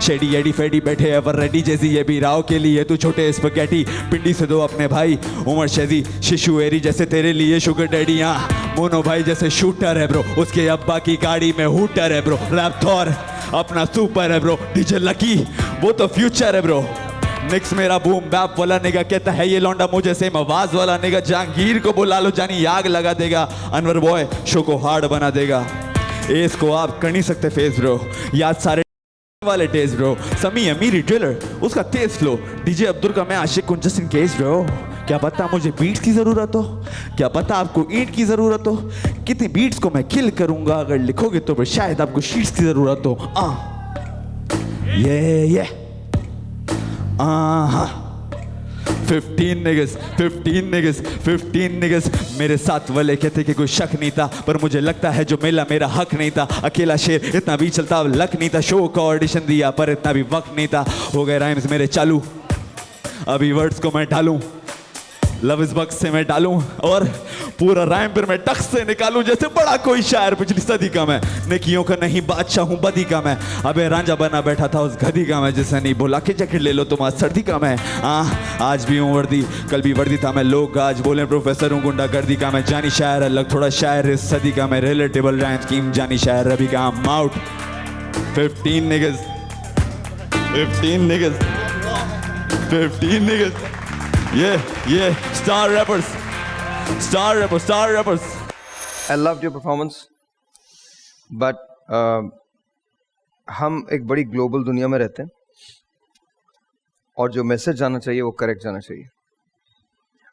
[SPEAKER 13] Shady Eddie फेडी बैठे एवर रेडी, जैसी ये भी राव के लिए तू छोटे स्पगेटी। पिंडी से दो अपने भाई उमर शेजी, शिशु एरी जैसे तेरे लिए शुगर डैडी। मोनो भाई जैसे शूटर है ब्रो, उसके अब्बा की गाड़ी में हूटर है ब्रो। रैप थॉर अपना सुपर है ब्रो, डीजे लकी वो तो फ्यूचर है ब्रो। निक्स मेरा बूम बैप वाला निगा, कहता है ये लौंडा मुझे सेम आवाज वाला निगा। जहांगीर को बुला लो, जानी आग लगा देगा। अनवर बॉय शो को हार्ड बना देगा। एस को आप कर नहीं सकते फेस ब्रो, याद सारे वाले डेज ब्रो। समी अमीरी ड्रिलर, उसका तेज फ्लो। डीजे अब्दुल का मैं आशिक हूं जस्ट इन केस ब्रो। क्या पता मुझे बीट्स की ज़रूरत हो, क्या पता आपको ईंट की ज़रूरत हो। कितनी बीट्स को मैं किल करूंगा, अगर लिखोगे तो फिर शायद आपको शीट्स की ज़रूरत हो। ये 15 niggas मेरे साथ वाले कहते कि कोई शक नहीं था, पर मुझे लगता है जो मिला मेरा हक नहीं था। अकेला शेर इतना भी चलता अब लक नहीं था। शो का ऑडिशन दिया पर इतना भी वक्त नहीं था। हो गए राइम्स मेरे चालू, अभी वर्ड्स को मैं डालूं, लव इस बक्स से मैं डालूं और पूरा राइम फिर मैं टक से निकालूं जैसे बड़ा कोई शायर पिछली सदी का मैं। नेकियों का नहीं बादशाह हूं बदी का मैं। अबे रांझा बना बैठा था उस गधी का मैं, जिसे नहीं बोला कि जैकेट ले लो तुम आज सर्दी का मैं। आज भी हूँ वर्दी, कल भी वर्दी था मैं। लोग आज बोले प्रोफेसर हूँ गुंडा गर्दी का मैं। जानी शायर अलग थोड़ा शायर इस सदी का मैं। रिलेटेबल राइम स्कीम जानी शायर रवि का I'm out। 15 niggas Yeah, star rappers.
[SPEAKER 5] I loved your performance, but हम एक बड़ी ग्लोबल दुनिया में रहते हैं और जो मैसेज जाना चाहिए वो करेक्ट जाना चाहिए।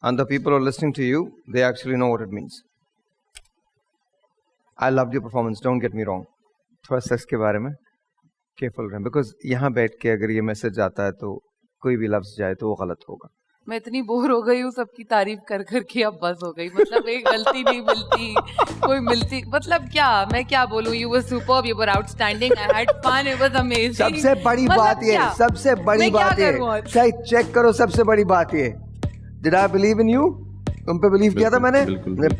[SPEAKER 5] And the people who are listening to you, they actually know what it means. I loved your performance, don't get me wrong. थोड़ा सा इसके बारे में केयरफुल रहें, बिकॉज यहाँ बैठ के अगर ये मैसेज आता है तो कोई भी लफ्ज जाए तो वो गलत होगा।
[SPEAKER 4] मैं इतनी बोर हो गई हूँ सबकी तारीफ कर कर के, अब बस हो गई। मतलब एक गलती नहीं मिलती, कोई मिलती, मतलब क्या मैं क्या बोलूँ। You were superb, you were outstanding, I had fun, it was amazing.
[SPEAKER 10] सबसे बड़ी बात ये, सबसे बड़ी बात ये, सही चेक करो, सबसे बड़ी बात ये, did I believe in you? तुम पे बिलीव किया था मैंने,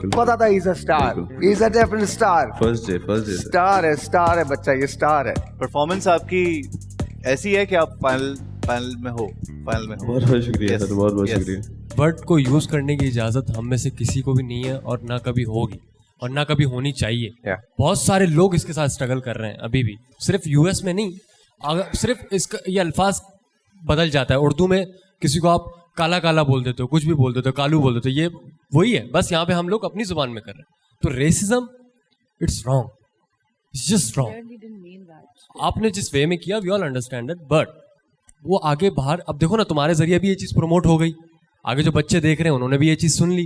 [SPEAKER 10] पता था is a star, is a definite star. First day star है बच्चा, ये स्टार है।
[SPEAKER 3] परफॉर्मेंस आपकी ऐसी है कि आप फाइनल में हो।
[SPEAKER 13] बहुत शुक्रिया सर, बहुत शुक्रिया।
[SPEAKER 7] वर्ड को यूज करने की इजाजत हम में से किसी को भी नहीं है और ना कभी होगी और ना कभी होनी चाहिए। बहुत सारे लोग इसके साथ स्ट्रगल कर रहे हैं अभी भी, सिर्फ यूएस में नहीं। अगर सिर्फ इसका ये अल्फाज बदल जाता है, उर्दू में किसी को आप काला काला बोल देते हो, कुछ भी बोल देते हो, कालू बोल देते हो, ये वही है। बस यहाँ पे हम लोग अपनी जुबान में कर रहे हैं। तो racism it's wrong, it's just wrong. आपने जिस वे में किया we all understand it, but वो आगे बाहर, अब देखो ना तुम्हारे जरिए भी ये चीज़ प्रमोट हो गई, आगे जो बच्चे देख रहे हैं उन्होंने भी ये चीज़ सुन ली।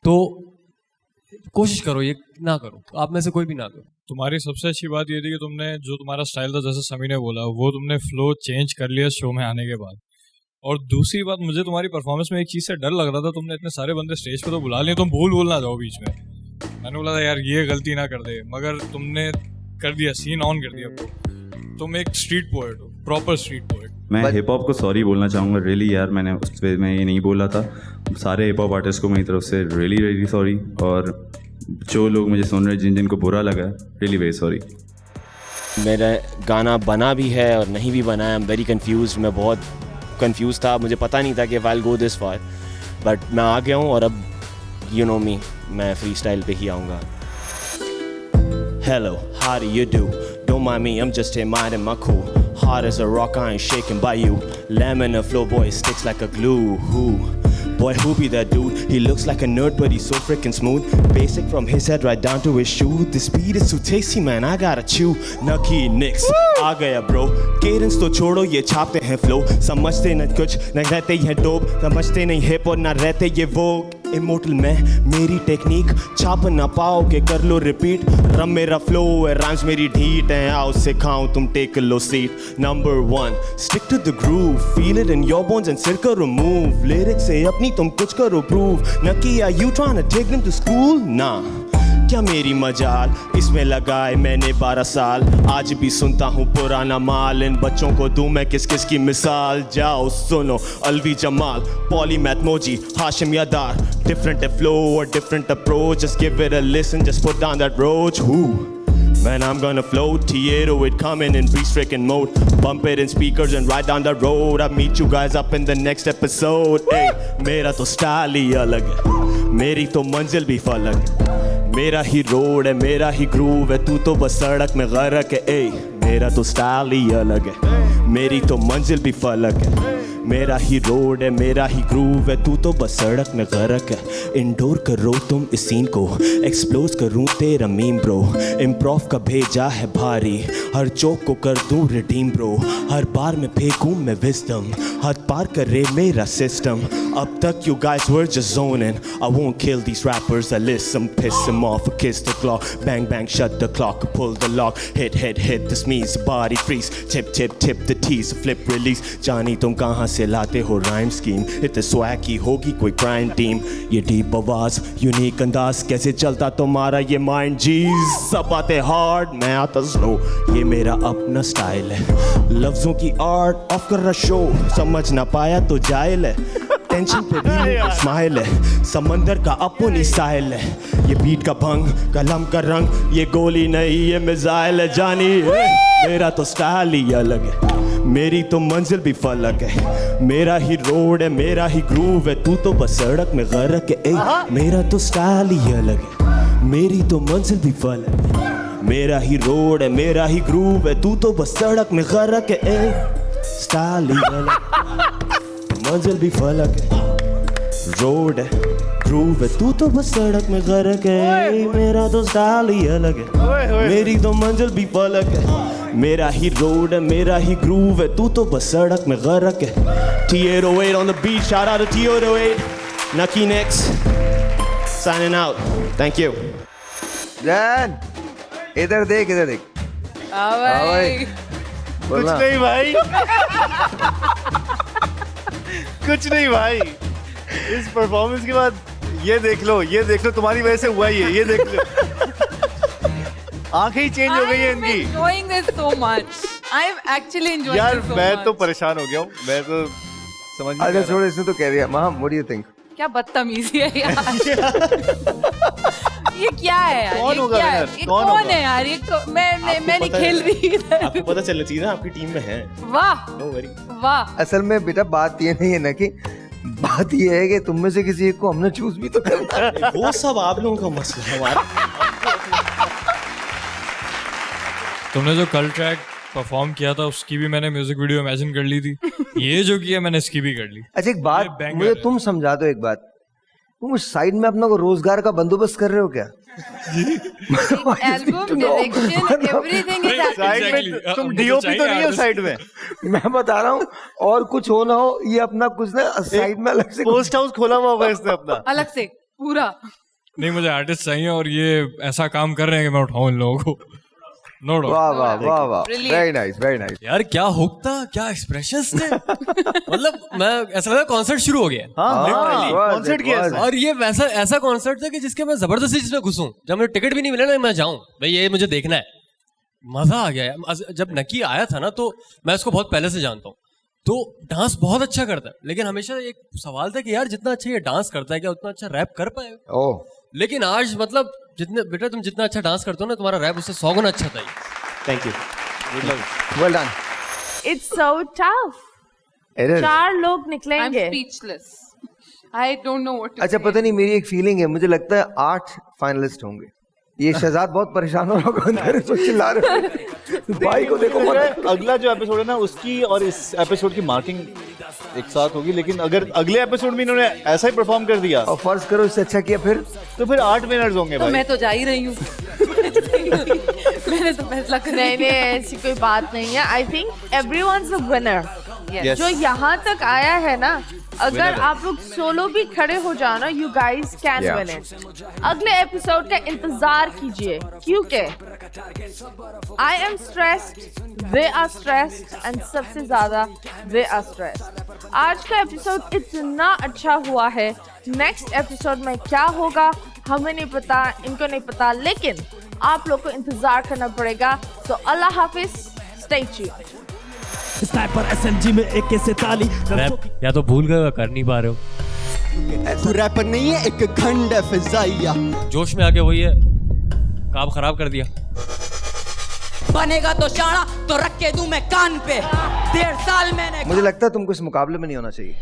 [SPEAKER 7] तो कोशिश करो ये ना करो, आप में से कोई भी ना करो।
[SPEAKER 8] तुम्हारी सबसे अच्छी बात ये थी कि तुमने जो तुम्हारा स्टाइल था, जैसे समी ने बोला, वो तुमने फ्लो चेंज कर लिया शो में आने के बाद। और दूसरी बात, मुझे तुम्हारी परफॉर्मेंस में एक चीज़ से डर लग रहा था, तुमने इतने सारे बंदे स्टेज पे तो बुला लिए, तुम भूल ना जाओ बीच में। मैंने बोला था यार ये गलती ना कर दे, मगर तुमने कर दिया, सीन ऑन कर दिया। तुम एक स्ट्रीट पोएट हो, प्रॉपर स्ट्रीट पोएट।
[SPEAKER 13] मैं हिप हॉप को सॉरी बोलना चाहूँगा, रियली यार, मैंने उस वे में ये नहीं बोला था। सारे हिप हॉप आर्टिस्ट को मेरी तरफ से रियली सॉरी, और जो लोग मुझे सुन रहे जिनको बुरा लगा, रियली वेरी सॉरी।
[SPEAKER 14] मेरा गाना बना भी है और नहीं भी बना है। आई एम वेरी कन्फ्यूज, मैं बहुत कन्फ्यूज था, मुझे पता नहीं था कि I will go this far, but मैं आ गया हूँ और अब यू नो मी, मैं फ्री स्टाइल पे ही आऊँगा। Hello, how do you do? Don't mind me, I'm just here minding my cool. Hard as a rock, I ain't shaken by you. Lemon and flow boy sticks like a glue. Who? Boy, who be that dude? He looks like a nerd, but he's so freaking smooth. Basic from his head right down to his shoe. The speed is too tasty, man. I gotta chew. Nucky Nicks, आ गया bro. Cadence तो छोड़ो, ये छापते हैं flow. समझते न कुछ, न रहते हैं dope. समझते नहीं hip और न रहते ये vogue. इमोर्टल मैं, मेरी टेक्निक छाप ना पाओगे, कर लो रिपीट। रम मेरा फ्लो है, राइम्स मेरी ढीठ है, आओ सिखाऊं तुम टेक लो seat. Number 1 stick to the groove, feel it in your bones and सिर करो मूव। लिरिक्स से अपनी तुम कुछ करो प्रूव, न कि are you trying to take them to school? ना, क्या मेरी मजाल, इसमें लगाए मैंने 12 साल। आज भी सुनता हूँ पुराना माल, इन बच्चों को दूं मैं किस किस की मिसाल। जाओ सुनो अलवी जमाल, पॉलीमैथ मोजी, हाशिम यादार। डिफरेंट फ्लो और different approach, just give it a listen, just put down that roach. Man, I'm gonna float, Tiesto it coming in beat-stricken mode. Bump it in speakers and ride down the road. I'll meet you guys up in the next episode. Hey, मेरा तो style ही अलग है, मेरी तो मंजिल भी फलक है। मेरा ही रोड है, मेरा ही ग्रूव है, तू तो बस सड़क में गरक है। Hey, मेरा तो स्टाइल ही अलग है, मेरी तो मंजिल भी फलक है। मेरा ही रोड है, मेरा ही ग्रूव है, तू तो बस सड़क में गरक है। इंडोर करो तुम इस सीन को, एक्सप्लोज करूँ तेरा मीम ब्रो। इम्प्रोव का भेजा है भारी, हर चौक को कर दूँ रिडीम ब्रो। हर बार में फेंकूँ मैं विजडम, हद पार करे मेरा सिस्टम। अब तक you guys were just zoning, I won't kill these rappers, I list some, piss them off, kiss the clock. Bang bang shut the clock, pull the lock. Hit hit hit the sneeze, body freeze. Tip tip tip the tease, flip release. जानी तुम कहाँ से लाते हो rhyme scheme, इतने swag की होगी कोई crime team. ये डीप आवाज, यूनिक अंदाज, कैसे चलता तुम्हारा ये माइंड जीज। सब आते हार्ड, मैं आता स्लो, ये मेरा अपना स्टाइल है। लफ्जों की आर्ट ऑफ कर रहा शो, समझ ना पाया तो जाहिल है। टेंशन पे भी स्माइल है, समंदर का अपनी साहिल है। ये बीट का भंग, कलम का रंग, ये गोली नहीं ये मिसाइल है। जानी मेरा तो स्टाइल ही अलग है, मेरी तो मंजिल भी फलक है। मेरा ही रोड है, मेरा ही ग्रूव है, तू तो बस सड़क में गरक है। मेरा तो स्टाइल ही अलग है, मेरी तो मंजिल भी फलक है। मेरा ही रोड है, मेरा ही ग्रूव है, तू तो बस सड़क में गरक है। स्टाइल ही अलग, मंजिल भी फलक है। रोड है, ग्रूव है, तू तो बस सड़क में गरक है। मेरा तो स्टाइल ही अलग है, मेरी तो मंजिल भी फलक है। मेरा ही रोड है, मेरा ही ग्रूव है, तू तो बस सड़क में गरक है। T808 on the beat, shout out to T808. Nucky next, signing out. Thank you.
[SPEAKER 5] Jain, इधर देख, इधर देख।
[SPEAKER 4] भाई
[SPEAKER 3] कुछ नहीं भाई। कुछ नहीं भाई, इस परफॉर्मेंस के बाद ये देख लो, ये देख लो, तुम्हारी वजह से हुआ ये देख लो। आंखें ही चेंज हो गई है इनकी।
[SPEAKER 4] enjoying this so much. I'm actually enjoying
[SPEAKER 3] यार
[SPEAKER 4] this so
[SPEAKER 3] मैं
[SPEAKER 4] much.
[SPEAKER 3] तो परेशान हो गया हूँ, मैं तो समझ नहीं
[SPEAKER 5] अच्छा
[SPEAKER 3] आ रहा।
[SPEAKER 5] छोड़, इसने तो कह दिया। माम, what do you think?
[SPEAKER 4] क्या बदतमीजी है यार। ये क्या है यार?
[SPEAKER 3] कौन
[SPEAKER 4] ये
[SPEAKER 3] होगा
[SPEAKER 4] क्या है?
[SPEAKER 3] winner?
[SPEAKER 4] ये
[SPEAKER 3] कौन
[SPEAKER 4] कौन
[SPEAKER 3] होगा?
[SPEAKER 4] है यार? ये मैं नहीं खेल रही इधर।
[SPEAKER 14] आपको पता चलना चाहिए ना, आपकी टीम में है।
[SPEAKER 4] वाह
[SPEAKER 14] नो वरी।
[SPEAKER 4] वाह।
[SPEAKER 5] असल में बेटा बात ये नहीं है ना कि, बात ये है कि तुम में से किसी एक को हमने चूज भी तो करना है।
[SPEAKER 14] वो सब आप लोगों का मसला है, हमारा।
[SPEAKER 8] तुमने जो कल ट्रैक परफॉर्म किया था उसकी भी मैंने म्यूजिक वीडियो इमेजिन कर ली थी। ये जो किया मैंने इसकी भी कर ली।
[SPEAKER 5] अच्छा एक बात,
[SPEAKER 8] banger
[SPEAKER 5] मुझे
[SPEAKER 8] है।
[SPEAKER 5] तुम समझा दो एक बात, तुम उस साइड में अपना को रोजगार का बंदोबस्त कर रहे हो क्या?
[SPEAKER 4] Album direction everything is
[SPEAKER 3] side में तुम डीओपी तो नहीं हो साइड में।
[SPEAKER 5] मैं बता रहा हूँ, और कुछ हो ना हो, ये अपना कुछ ना साइड में अलग से
[SPEAKER 3] पोस्ट हाउस खोला हुआ होगा इसने अपना
[SPEAKER 4] अलग से पूरा।
[SPEAKER 8] नहीं, मुझे आर्टिस्ट चाहिए और ये ऐसा काम कर रहे हैं कि मैं उठाऊं इन लोगों को। No doubt.
[SPEAKER 5] वाह वाह वाह वाह,
[SPEAKER 4] Brilliant.
[SPEAKER 5] Very nice very nice.
[SPEAKER 7] यार क्या हुक था, क्या एक्सप्रेशंस थे। मतलब मैं ऐसा लगा कॉन्सर्ट शुरू हो गया।
[SPEAKER 3] कॉन्सर्ट किया इसने।
[SPEAKER 7] और ये वैसा ऐसा कॉन्सर्ट था कि जिसके मैं जबरदस्ती जिसमें घुसूं, जब मुझे टिकट भी नहीं मिला ना मैं जाऊं, भाई ये मुझे देखना है। मजा आ गया यार। जब नकी आया था ना तो मैं उसको बहुत पहले से जानता हूँ, तो डांस बहुत अच्छा करता है, लेकिन हमेशा एक सवाल था कि यार जितना अच्छा ये डांस करता है क्या उतना अच्छा रैप कर पाएगा।
[SPEAKER 5] ओह,
[SPEAKER 7] लेकिन आज मतलब जितने बेटा तुम जितना अच्छा डांस करते हो ना, तुम्हारा रैप उससे 100 गुना अच्छा था।
[SPEAKER 14] Thank you.
[SPEAKER 5] Well done.
[SPEAKER 2] It's so tough.
[SPEAKER 5] It is.
[SPEAKER 2] 4 लोग
[SPEAKER 4] I'm
[SPEAKER 2] निकलेंगे।
[SPEAKER 4] speechless. I don't know what to
[SPEAKER 5] अच्छा
[SPEAKER 4] say.
[SPEAKER 5] पता नहीं, मेरी एक फीलिंग है, मुझे लगता है 8 फाइनलिस्ट होंगे। ये शहजाद बहुत परेशान हो रहा होगा अंदर, तो चिल्ला रहे हो। भाई को देखो मत।
[SPEAKER 3] अगला जो एपिसोड है ना उसकी और इस एपिसोड की मार्किंग एक साथ होगी, लेकिन अगर अगले एपिसोड में इन्होंने ऐसा ही परफॉर्म कर दिया
[SPEAKER 5] और फर्ज करो इससे अच्छा किया
[SPEAKER 3] तो फिर 8 विनर्स होंगे
[SPEAKER 4] तो
[SPEAKER 3] भाई।
[SPEAKER 4] मैं तो जा ही रही हूँ। मैंने तो फैसला कर
[SPEAKER 2] नहीं नहीं ऐसी कोई बात नहीं है। I think everyone's a winner।
[SPEAKER 4] Yes.
[SPEAKER 2] जो यहाँ तक आया है ना अगर आप लोग सोलो भी खड़े हो जाओ ना, you guys can
[SPEAKER 5] Yeah.
[SPEAKER 2] Win it. अगले एपिसोड का इंतजार कीजिए, क्योंकि I am stressed, they are stressed and सबसे ज्यादा दे आर स्ट्रेस्ड। आज का एपिसोड इतना अच्छा हुआ है, नेक्स्ट एपिसोड में क्या होगा हमें नहीं पता, इनको नहीं पता, लेकिन आप लोग को इंतजार करना पड़ेगा। तो अल्लाह हाफिज, स्टे ट्यून्ड।
[SPEAKER 11] स्नाइपर एसएमजी में AK-47
[SPEAKER 7] रैप या तो भूल गए या कर नहीं पा रहे हो।
[SPEAKER 10] तू रैपर नहीं है, एक खंड है फिजाइया।
[SPEAKER 7] जोश में आके वही है, काम खराब कर दिया।
[SPEAKER 9] बनेगा तो शाना तो रख के दूं मैं कान पे। 1.5 साल मैंने
[SPEAKER 5] मुझे लगता है तुमको इस मुकाबले में नहीं होना चाहिए।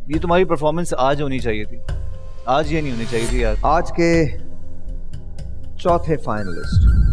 [SPEAKER 3] ये तुम्हारी परफॉर्मेंस आज होनी चाहिए थी, आज ये नहीं होनी चाहिए थी यार।
[SPEAKER 5] आज के चौथे फाइनलिस्ट